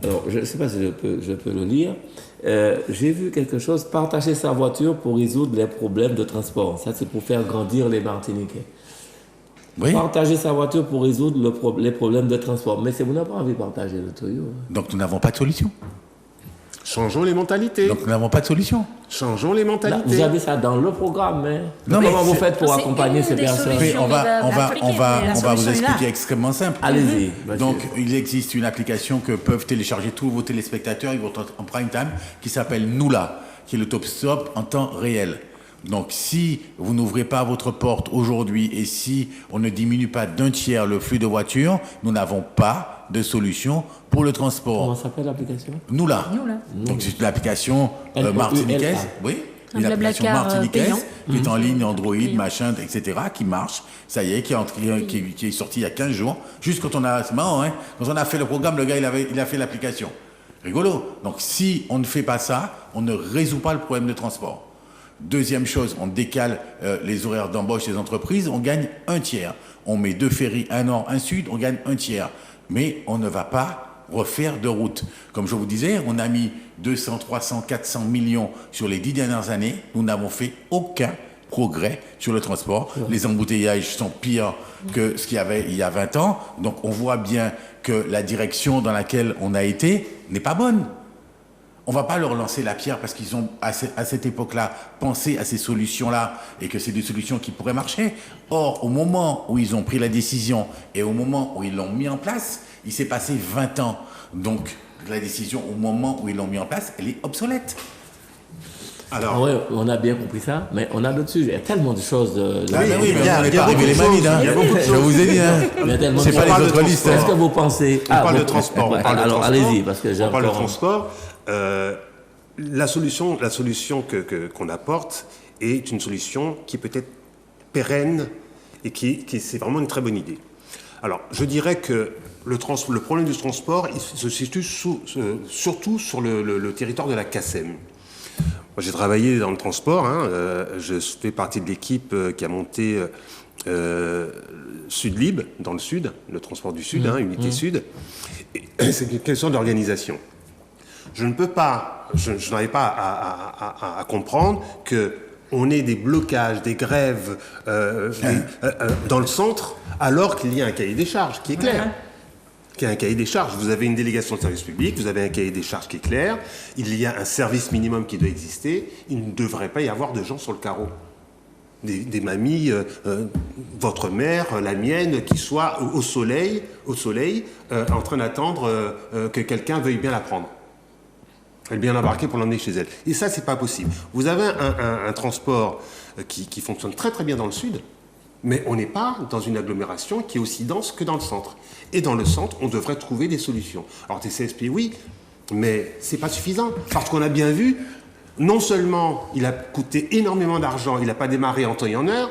alors je ne sais pas si je peux le lire, j'ai vu quelque chose, partager sa voiture pour résoudre les problèmes de transport. Ça, c'est pour faire grandir les Martiniquais. Oui. Partager sa voiture pour résoudre les problèmes de transport. Mais si vous n'avez pas envie de partager le Toyo. Donc, nous n'avons pas de solution. Changeons les mentalités. Donc nous n'avons pas de solution. Changeons les mentalités. Là, vous avez ça dans le programme, mais comment vous faites pour accompagner ces personnes? On va vous expliquer extrêmement simple. Allez-y. Donc il existe une application que peuvent télécharger tous vos téléspectateurs, ils vont en prime time, qui s'appelle Noula, qui est le top stop en temps réel. Donc si vous n'ouvrez pas votre porte aujourd'hui et si on ne diminue pas d'un tiers le flux de voitures, nous n'avons pas de solution pour le transport. Comment s'appelle l'application? Noula. Donc c'est une application martiniquaise, oui, une application martiniquaise qui est en ligne, Android, machin, etc., qui marche. Ça y est, qui est sorti il y a 15 jours. Juste quand c'est marrant, hein, quand on a fait le programme, le gars il a fait l'application. Rigolo. Donc si on ne fait pas ça, on ne résout pas le problème de transport. Deuxième chose, on décale les horaires d'embauche des entreprises, on gagne un tiers. On met 2 ferries, un nord, un sud, on gagne un tiers. Mais on ne va pas refaire de route. Comme je vous disais, on a mis 200, 300, 400 millions sur les 10 dernières années. Nous n'avons fait aucun progrès sur le transport. Les embouteillages sont pires que ce qu'il y avait il y a 20 ans. Donc on voit bien que la direction dans laquelle on a été n'est pas bonne. On ne va pas leur lancer la pierre parce qu'ils ont, à cette époque-là, pensé à ces solutions-là et que c'est des solutions qui pourraient marcher. Or, au moment où ils ont pris la décision et au moment où ils l'ont mis en place, il s'est passé 20 ans. Donc, la décision, au moment où ils l'ont mis en place, elle est obsolète. Alors, ouais, on a bien compris ça, mais on a d'autres sujets. Il y a tellement de choses. Oui, mais on n'est pas arrivé les manies, hein. Je vous ai dit, hein. C'est pas les autres listes. Est-ce que vous pensez... On parle de transport. Alors, allez-y, parce que j'ai on parle de transport. La solution qu'on apporte est une solution qui peut être pérenne et qui c'est vraiment une très bonne idée. Alors, je dirais que le problème du transport, il se situe surtout sur le territoire de la CACEM. Moi, j'ai travaillé dans le transport. Je fais partie de l'équipe qui a monté Sudlib, dans le Sud, le transport du Sud, Unité Sud. Et c'est une question d'organisation. Je n'arrive pas à comprendre qu'on ait des blocages, des grèves dans le centre, alors qu'il y a un cahier des charges qui est clair. Qu'il y a un cahier des charges. Vous avez une délégation de service public, vous avez un cahier des charges qui est clair, il y a un service minimum qui doit exister, il ne devrait pas y avoir de gens sur le carreau. Des mamies, votre mère, la mienne, qui soient au soleil, en train d'attendre que quelqu'un veuille bien la prendre. Elle est bien embarquée pour l'emmener chez elle. Et ça, c'est pas possible. Vous avez un transport qui fonctionne très très bien dans le sud, mais on n'est pas dans une agglomération qui est aussi dense que dans le centre. Et dans le centre, on devrait trouver des solutions. Alors TCSP, oui, mais c'est pas suffisant. Parce qu'on a bien vu, non seulement il a coûté énormément d'argent, il n'a pas démarré en temps et en heure,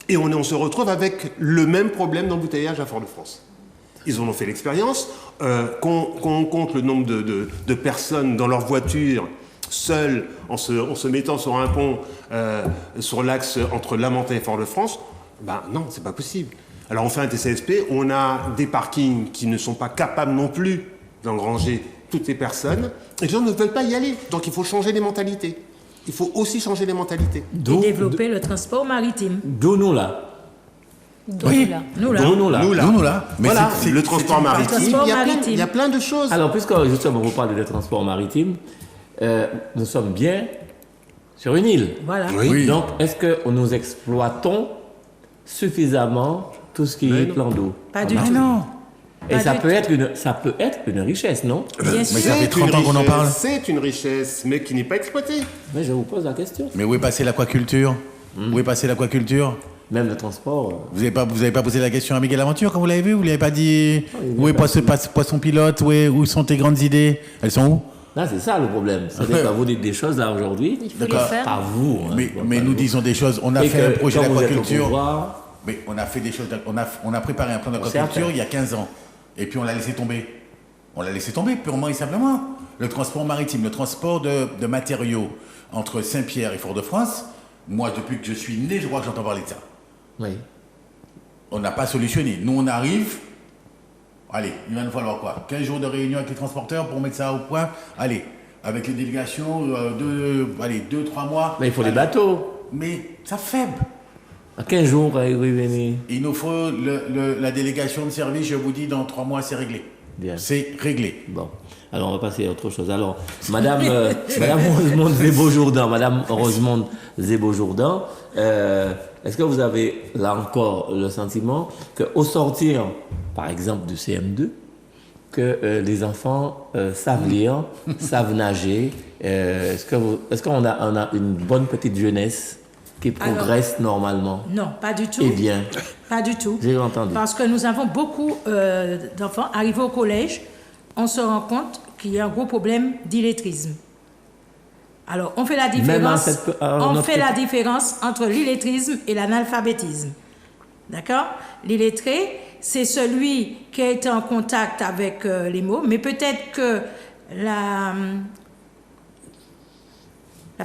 et on se retrouve avec le même problème d'embouteillage à Fort-de-France. Ils en ont fait l'expérience. Qu'on compte le nombre de personnes dans leur voiture, seules, en se mettant sur un pont, sur l'axe entre Lamentin et Fort-de-France, Ben non, c'est pas possible. Alors on fait un TCSP, on a des parkings qui ne sont pas capables non plus d'engranger toutes ces personnes, et les gens ne veulent pas y aller. Donc il faut changer les mentalités. Il faut aussi changer les mentalités. Et développer le transport maritime. D'où nous là. Donc, là. Nous là. D'où nous là. Nous, là. Mais Voilà, c'est le transport une maritime, transport il y a plein- maritime. il y a plein de choses. Alors, puisque justement vous parlez de transport maritime, nous sommes bien sur une île. Voilà. Oui. Donc, est-ce que nous exploitons suffisamment tout ce qui est plan d'eau? Pas du Ah tout. non. Et Pas ça du peut être une richesse, non? Bien Mais sûr. ça fait C'est 30 une ans qu'on en richesse, parle. C'est une richesse, mais qui n'est pas exploitée. Mais je vous pose la question. Mais où est passée l'aquaculture? Où est passée l'aquaculture? Même le transport. Vous avez pas posé la question à Miguel Aventure quand vous l'avez vu? Vous lui avez pas dit où est poisson pilote? Où sont tes grandes idées? Elles sont où? Là, c'est ça le problème. C'est-à-dire que vous dites des choses là aujourd'hui. Il faut les D'accord. faire. Pas vous. hein, Mais pas nous vous. disons des choses. On a Et fait que un projet quand vous êtes au d'aquaculture. pouvoir, Mais on a fait des choses. On a préparé un plan Certes. d'aquaculture il y a 15 ans. Et puis on l'a laissé tomber. On l'a laissé tomber purement et simplement. Le transport maritime, le transport de matériaux entre Saint-Pierre et Fort-de-France. Moi, depuis que je suis né, je crois que j'entends parler de ça. Oui. On n'a pas solutionné. Nous, on arrive. Allez, il va nous falloir quoi? 15 jours de réunion avec les transporteurs pour mettre ça au point. Allez, avec les délégations, 2-3 mois. Mais il faut Allez. des bateaux. Mais ça faible. À 15 jours, oui, venir. Il nous faut la délégation de service, je vous dis, dans 3 mois, c'est réglé. Bien. C'est réglé. Bon, alors on va passer à autre chose. Alors, Madame Rosemonde Zébo-Jourdan, Madame Rosemonde Zébo-Jourdan, est-ce que vous avez là encore le sentiment qu'au sortir, par exemple, du CM2, que les enfants savent lire, savent nager, est-ce qu'on a une bonne petite jeunesse qui progresse normalement? Non, pas du tout. Eh bien, Pas du tout. j'ai entendu. Parce que nous avons beaucoup d'enfants arrivés au collège, on se rend compte qu'il y a un gros problème d'illettrisme. Alors, on fait la Même à différence, notre époque. différence entre l'illettrisme et l'analphabétisme. D'accord? L'illettré, c'est celui qui a été en contact avec les mots, mais peut-être que la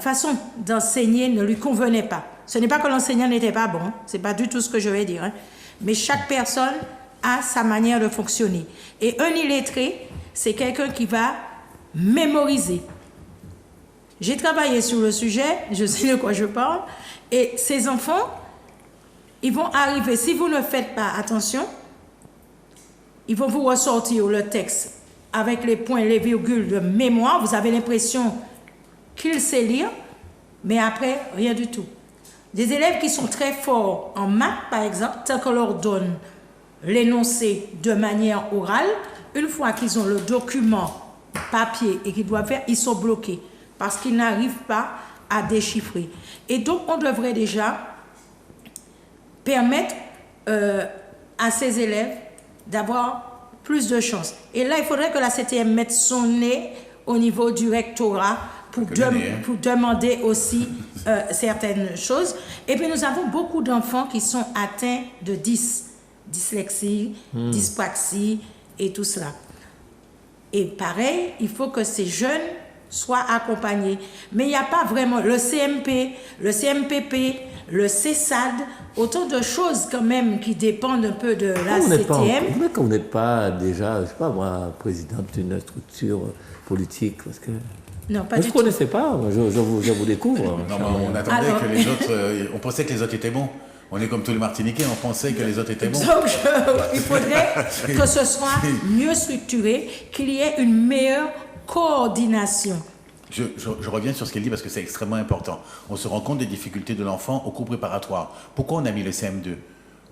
façon d'enseigner ne lui convenait pas. Ce n'est pas que l'enseignant n'était pas bon, c'est pas du tout ce que je vais dire, hein. Mais chaque personne a sa manière de fonctionner. Et un illettré, c'est quelqu'un qui va mémoriser. J'ai travaillé sur le sujet, je sais de quoi je parle, et ces enfants, ils vont arriver, si vous ne faites pas attention, ils vont vous ressortir le texte avec les points, les virgules de mémoire, vous avez l'impression qu'il sait lire, mais après, rien du tout. Des élèves qui sont très forts en maths, par exemple, tant qu'on leur donne l'énoncé de manière orale, une fois qu'ils ont le document papier et qu'ils doivent faire, ils sont bloqués parce qu'ils n'arrivent pas à déchiffrer. Et donc, on devrait déjà permettre à ces élèves d'avoir plus de chance. Et là, il faudrait que la CTM mette son nez au niveau du rectorat pour demander aussi certaines choses. Et puis, nous avons beaucoup d'enfants qui sont atteints de dyslexie, dyspraxie et tout cela. Et pareil, il faut que ces jeunes soient accompagnés. Mais il n'y a pas vraiment le CMP, le CMPP, le CESAD, autant de choses quand même qui dépendent un peu de la CTM. Vous n'êtes pas déjà, je ne sais pas moi, présidente d'une structure politique, parce que... Non, pas je du ne tout. connaissais pas, je vous découvre. Non, mais on attendait Alors- que les autres. On pensait que les autres étaient bons. On est comme tous les Martiniquais, on pensait que les autres étaient bons. Donc, il faudrait que ce soit mieux structuré, qu'il y ait une meilleure coordination. Je reviens sur ce qu'elle dit parce que c'est extrêmement important. On se rend compte des difficultés de l'enfant au cours préparatoire. Pourquoi on a mis le CM2?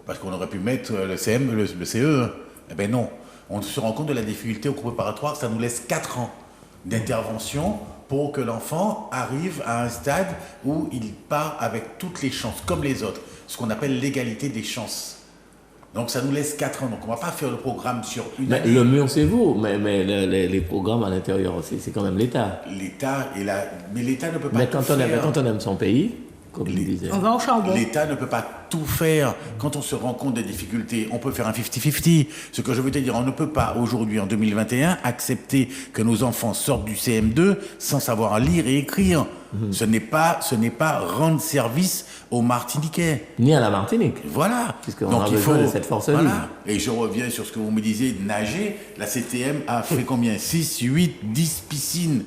Parce qu'on aurait pu mettre le CE. Eh bien non. On se rend compte de la difficulté au cours préparatoire. Ça nous laisse 4 ans d'intervention pour que l'enfant arrive à un stade où il part avec toutes les chances, comme les autres. Ce qu'on appelle l'égalité des chances. Donc ça nous laisse 4 ans. Donc on ne va pas faire le programme sur une Mais année. le mur, c'est vous, mais les programmes à l'intérieur aussi, c'est quand même l'État. L'État est là. Mais l'État ne peut pas Mais tout quand faire. on aime son pays, comme je disais. On va au charbon. L'État ne peut pas tout faire. Quand on se rend compte des difficultés, on peut faire un 50-50. Ce que je veux te dire, on ne peut pas aujourd'hui, en 2021, accepter que nos enfants sortent du CM2 sans savoir lire et écrire. Ce n'est pas rendre service aux Martiniquais. Ni à la Martinique. Voilà. Puisqu'on a besoin de cette force vive. Et je reviens sur ce que vous me disiez, nager. La CTM a fait combien? 6, 8, 10 piscines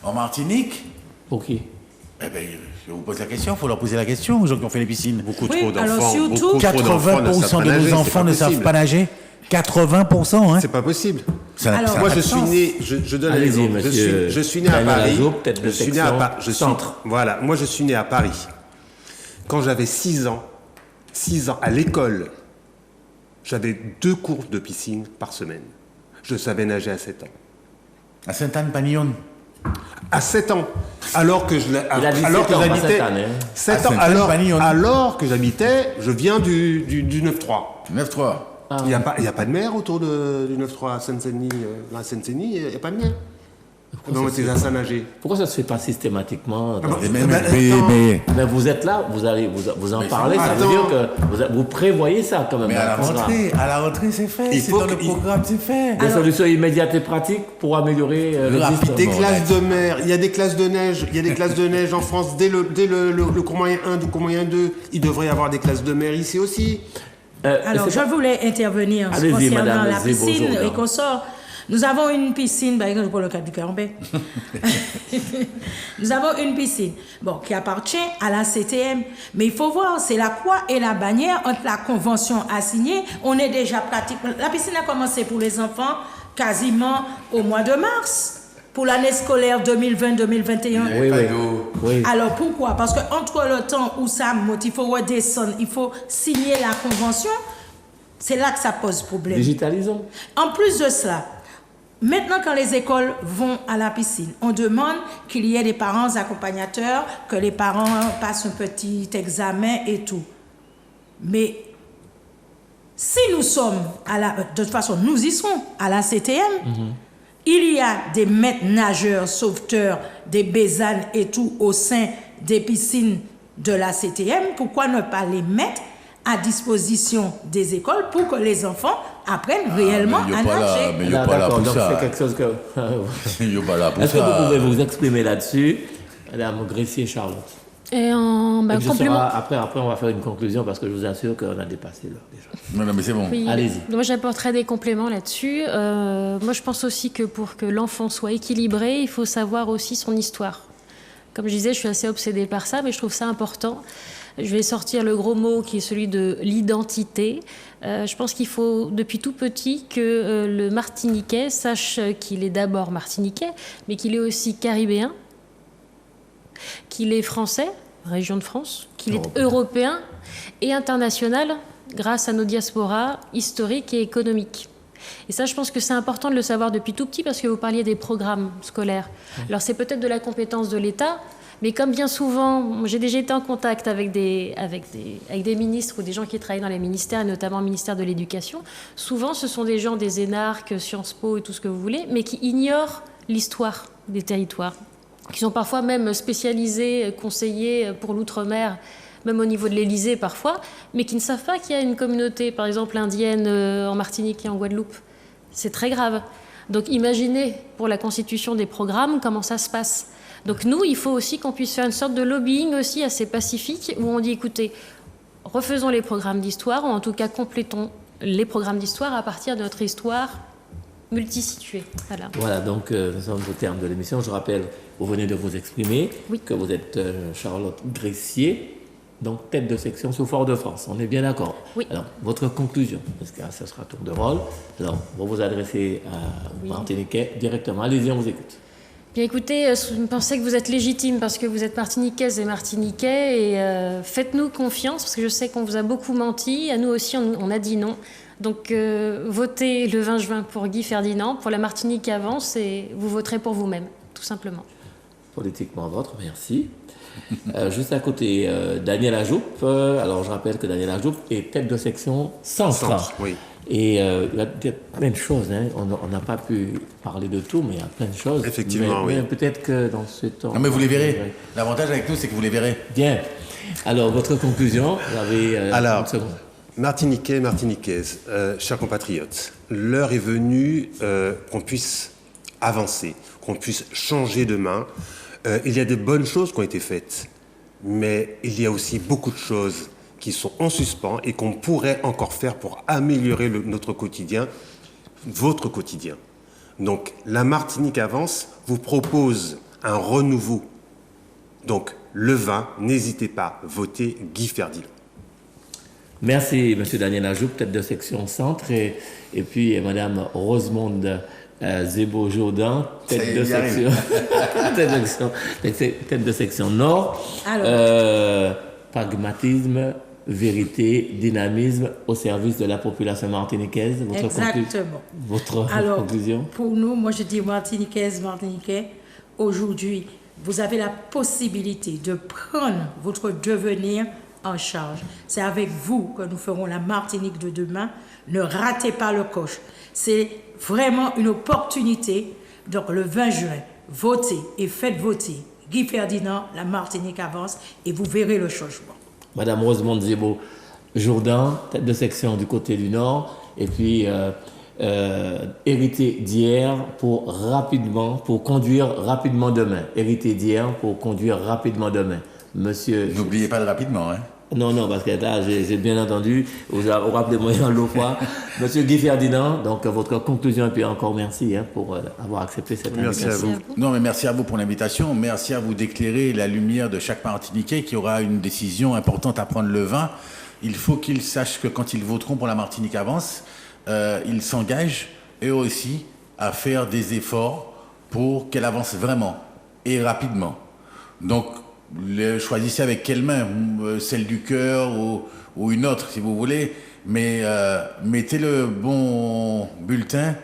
en Martinique. Pour qui? Eh ben, je vous pose la question, il faut leur poser la question aux gens qui ont fait les piscines. Beaucoup Oui, trop alors d'enfants. surtout- beaucoup trop d'enfants ne 80% savent pas de nager, nos enfants ne savent pas nager. 80%, hein. C'est pas possible. Alors, Moi, ça je a suis sens. né, je donne un Allez-y, exemple. monsieur Je suis né à Daniel Paris. Azo, tête de Je suis né à section Paris. centre. Voilà, moi, je suis né à Paris. Quand j'avais 6 ans, à l'école, j'avais 2 cours de piscine par semaine. Je savais nager à 7 ans. À Sainte-Anne-Panillon. À 7 ans. Alors que Il a dit 7 ans, pas j'habitais. 7 ans, hein. 7 À ans. Sainte-Anne-Panillon. Alors que j'habitais, je viens du 9-3. 9-3. Il n'y a pas de mer autour du 9-3 à Seine-Saint-Denis. La Seine-Saint-Denis, il n'y a pas de mer. Non, mais c'est à nager. Pourquoi ça ne se fait pas systématiquement dans- Mais vous êtes là, vous en parlez, ça veut attends. dire que vous prévoyez ça quand même. Mais dans à le programme. à la rentrée, c'est fait. Il C'est faut dans le que- programme, c'est fait. Des solutions immédiates et pratiques pour améliorer l'existant. Des Bon, classes de mer, il y a des classes de neige, en France dès le cours moyen 1, du cours moyen 2, il devrait y avoir des classes de mer ici aussi. Alors, je voulais intervenir Allez-y, concernant madame la piscine Zébo-Jourdan. et consorts. Nous avons une piscine, par exemple, pour le cas du Carambé. Nous avons une piscine, qui appartient à la CTM. Mais il faut voir, c'est la croix et la bannière entre la convention assignée. On est déjà pratiquement. La piscine a commencé pour les enfants quasiment au mois de mars, pour l'année scolaire 2020-2021. Oui. Alors pourquoi? Parce que entre le temps où ça monte, il faut redescendre, il faut signer la convention, c'est là que ça pose problème. Digitalisons. En plus de cela, maintenant quand les écoles vont à la piscine, on demande qu'il y ait des parents accompagnateurs, que les parents passent un petit examen et tout. Mais si nous sommes de toute façon, nous y serons à la CTM. Il y a des maîtres nageurs, sauveteurs, des bésanes et tout au sein des piscines de la CTM. Pourquoi ne pas les mettre à disposition des écoles pour que les enfants apprennent réellement à nager? Mais il n'y a pas là D'accord, pour donc ça. c'est quelque chose que... Il n'y a pas là pour Est-ce que vous ça. pouvez vous exprimer là-dessus, Madame Gressier-Charlotte? Et en Et puis ce complément. sera- après, on va faire une conclusion parce que je vous assure qu'on a dépassé l'heure déjà. Non, mais c'est bon. Oui, Allez-y. moi j'apporterai des compléments là-dessus. Moi je pense aussi que pour que l'enfant soit équilibré, il faut savoir aussi son histoire. Comme je disais, je suis assez obsédée par ça, mais je trouve ça important. Je vais sortir le gros mot qui est celui de l'identité. Je pense qu'il faut, depuis tout petit, que le Martiniquais sache qu'il est d'abord Martiniquais, mais qu'il est aussi caribéen, qu'il est français, région de France, qu'il est européen et international grâce à nos diasporas historiques et économiques. Et ça, je pense que c'est important de le savoir depuis tout petit parce que vous parliez des programmes scolaires. Alors, c'est peut-être de la compétence de l'État, mais comme bien souvent, moi, j'ai déjà été en contact avec des ministres ou des gens qui travaillent dans les ministères, et notamment le ministère de l'Éducation. Souvent, ce sont des gens des énarques, Sciences Po et tout ce que vous voulez, mais qui ignorent l'histoire des territoires, qui sont parfois même spécialisés, conseillers pour l'outre-mer, même au niveau de l'Élysée parfois, mais qui ne savent pas qu'il y a une communauté, par exemple indienne en Martinique et en Guadeloupe. C'est très grave. Donc imaginez pour la constitution des programmes comment ça se passe. Donc nous, il faut aussi qu'on puisse faire une sorte de lobbying aussi assez pacifique où on dit écoutez, refaisons les programmes d'histoire ou en tout cas complétons les programmes d'histoire à partir de notre histoire multisituée. Voilà. Voilà, donc nous sommes au terme de l'émission. Je rappelle, vous venez de vous exprimer, Oui. que vous êtes Charlotte Gressier, donc tête de section sous Fort-de-France. On est bien d'accord? Oui. Alors, votre conclusion, parce que ça sera tour de rôle. Alors, vous vous adressez à Martiniquais directement. Allez-y, on vous écoute. Bien écoutez, je pensais que vous êtes légitime parce que vous êtes martiniquaise et martiniquais et faites-nous confiance parce que je sais qu'on vous a beaucoup menti. À nous aussi, on a dit non. Donc votez le 20 juin pour Guy Ferdinand, pour la Martinique qui avance et vous voterez pour vous-même, tout simplement. Politiquement votre, merci. Juste à côté, Daniel Ajoup. Alors, je rappelle que Daniel Ajoup est tête de section centre. Oui. Et il y a plein de choses, hein. On n'a pas pu parler de tout, mais il y a plein de choses. Effectivement, mais oui. peut-être que dans ce temps... Non, mais vous les verrez. L'avantage avec nous, c'est que vous les verrez. Bien. Alors, votre conclusion, vous avez Alors, une seconde. Martiniquais, Martiniquaises, chers compatriotes, l'heure est venue qu'on puisse avancer, qu'on puisse changer de main. Il y a des bonnes choses qui ont été faites, mais il y a aussi beaucoup de choses qui sont en suspens et qu'on pourrait encore faire pour améliorer notre quotidien, votre quotidien. Donc, la Martinique Avance vous propose un renouveau. Donc, le 20, n'hésitez pas, votez Guy Ferdinand. Merci, M. Daniel Ajoub, tête de section centre, et puis Mme Rosemonde Zébo-Jourdan, tête de section, tête de section nord. Alors. Pragmatisme, vérité, dynamisme au service de la population martiniquaise. Exactement. Votre Alors, conclusion? Pour nous, moi je dis Martiniquaise, Martiniquais, aujourd'hui, vous avez la possibilité de prendre votre devenir en charge. C'est avec vous que nous ferons la Martinique de demain. Ne ratez pas le coche. C'est vraiment une opportunité. Donc le 20 juin, votez et faites voter Guy Ferdinand, la Martinique Avance, et vous verrez le changement. Madame Rosemonde Zébo-Jourdan, tête de section du côté du Nord, et puis hérité d'hier pour conduire rapidement demain. Hérité d'hier pour conduire rapidement demain. Monsieur... N'oubliez pas de rapidement, hein. Non, parce que là, j'ai bien entendu, vous rappelez-moi l'autre fois. Monsieur Guy Ferdinand, donc votre conclusion, et puis encore merci pour avoir accepté cette invitation. Merci à vous. Non, mais merci à vous pour l'invitation. Merci à vous d'éclairer la lumière de chaque Martiniquais qui aura une décision importante à prendre le 20. Il faut qu'ils sachent que quand ils voteront pour la Martinique Avance, ils s'engagent, eux aussi, à faire des efforts pour qu'elle avance vraiment et rapidement. Donc, choisissez avec quelle main, celle du cœur ou une autre si vous voulez, mais mettez le bon bulletin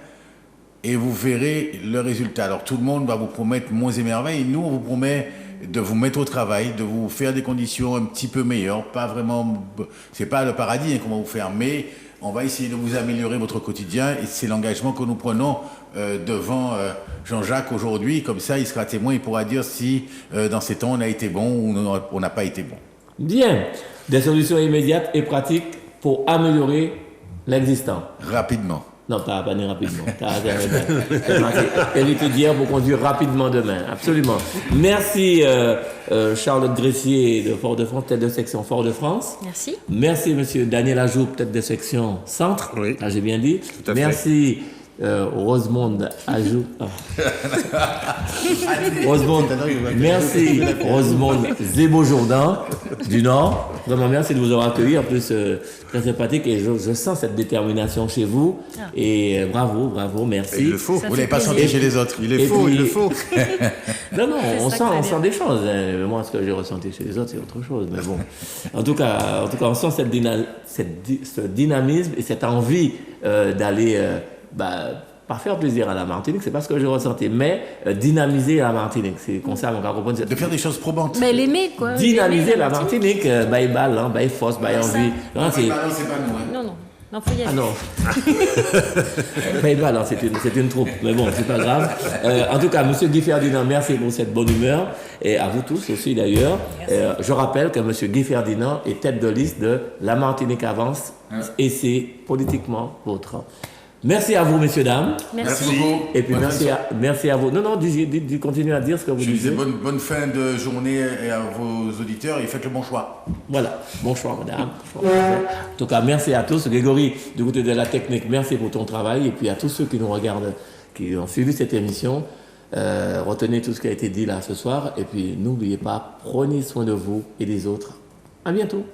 et vous verrez le résultat. Alors tout le monde va vous promettre monts et merveilles, nous on vous promet de vous mettre au travail, de vous faire des conditions un petit peu meilleures, pas vraiment, c'est pas le paradis qu'on va vous faire, mais on va essayer de vous améliorer votre quotidien et c'est l'engagement que nous prenons devant Jean-Jacques aujourd'hui. Comme ça, il sera témoin, il pourra dire si dans ces temps on a été bon ou on n'a pas été bon. Bien. Des solutions immédiates et pratiques pour améliorer l'existant. Rapidement. Non, pas ni rapidement. Hérité d'hier pour conduire rapidement demain. Absolument. Merci Charlotte Gressier de Fort-de-France, tête de section Fort-de-France. Merci. Merci Monsieur Daniel Ajoub, tête de section Centre. Oui. Ah, j'ai bien dit. Tout à fait. Merci Rosemonde Ajoub. Rosemonde. Merci Rosemonde Zébo-Jourdan du Nord. Vraiment merci de vous avoir accueilli. En plus, très sympathique et je sens cette détermination chez vous. Et bravo, merci. Et il le faut. Vous l'avez pas senti chez les autres. Il est faux, il le faut. Non, on sent des choses. Hein. Moi, ce que j'ai ressenti chez les autres, c'est autre chose. Mais bon, en tout cas, on sent ce dynamisme et cette envie d'aller, pas faire plaisir à la Martinique, c'est pas ce que j'ai ressenti, mais dynamiser la Martinique. C'est comme ça qu'on va comprendre. De faire des choses probantes. Mais l'aimer, quoi. Dynamiser L'aimer, la Martinique, bail balle, bail force, bail envie. Non, C'est pas nous. Hein. Non. Non, faut y aller. Ah non. Bail balle, c'est une troupe, mais bon, c'est pas grave. En tout cas, Monsieur Guy Ferdinand, merci pour cette bonne humeur, et à vous tous aussi d'ailleurs. Je rappelle que Monsieur Guy Ferdinand est tête de liste de La Martinique Avance, et c'est politiquement votre. Merci à vous, messieurs, dames. Merci. beaucoup. Et puis merci à vous. Non, continuez à dire ce que vous Je disais disiez. bonne fin de journée à vos auditeurs et faites le bon choix. Voilà, bon choix, madame. En tout cas, merci à tous. Grégory, du côté de la technique, merci pour ton travail. Et puis à tous ceux qui nous regardent, qui ont suivi cette émission, retenez tout ce qui a été dit là ce soir. Et puis n'oubliez pas, prenez soin de vous et des autres. À bientôt.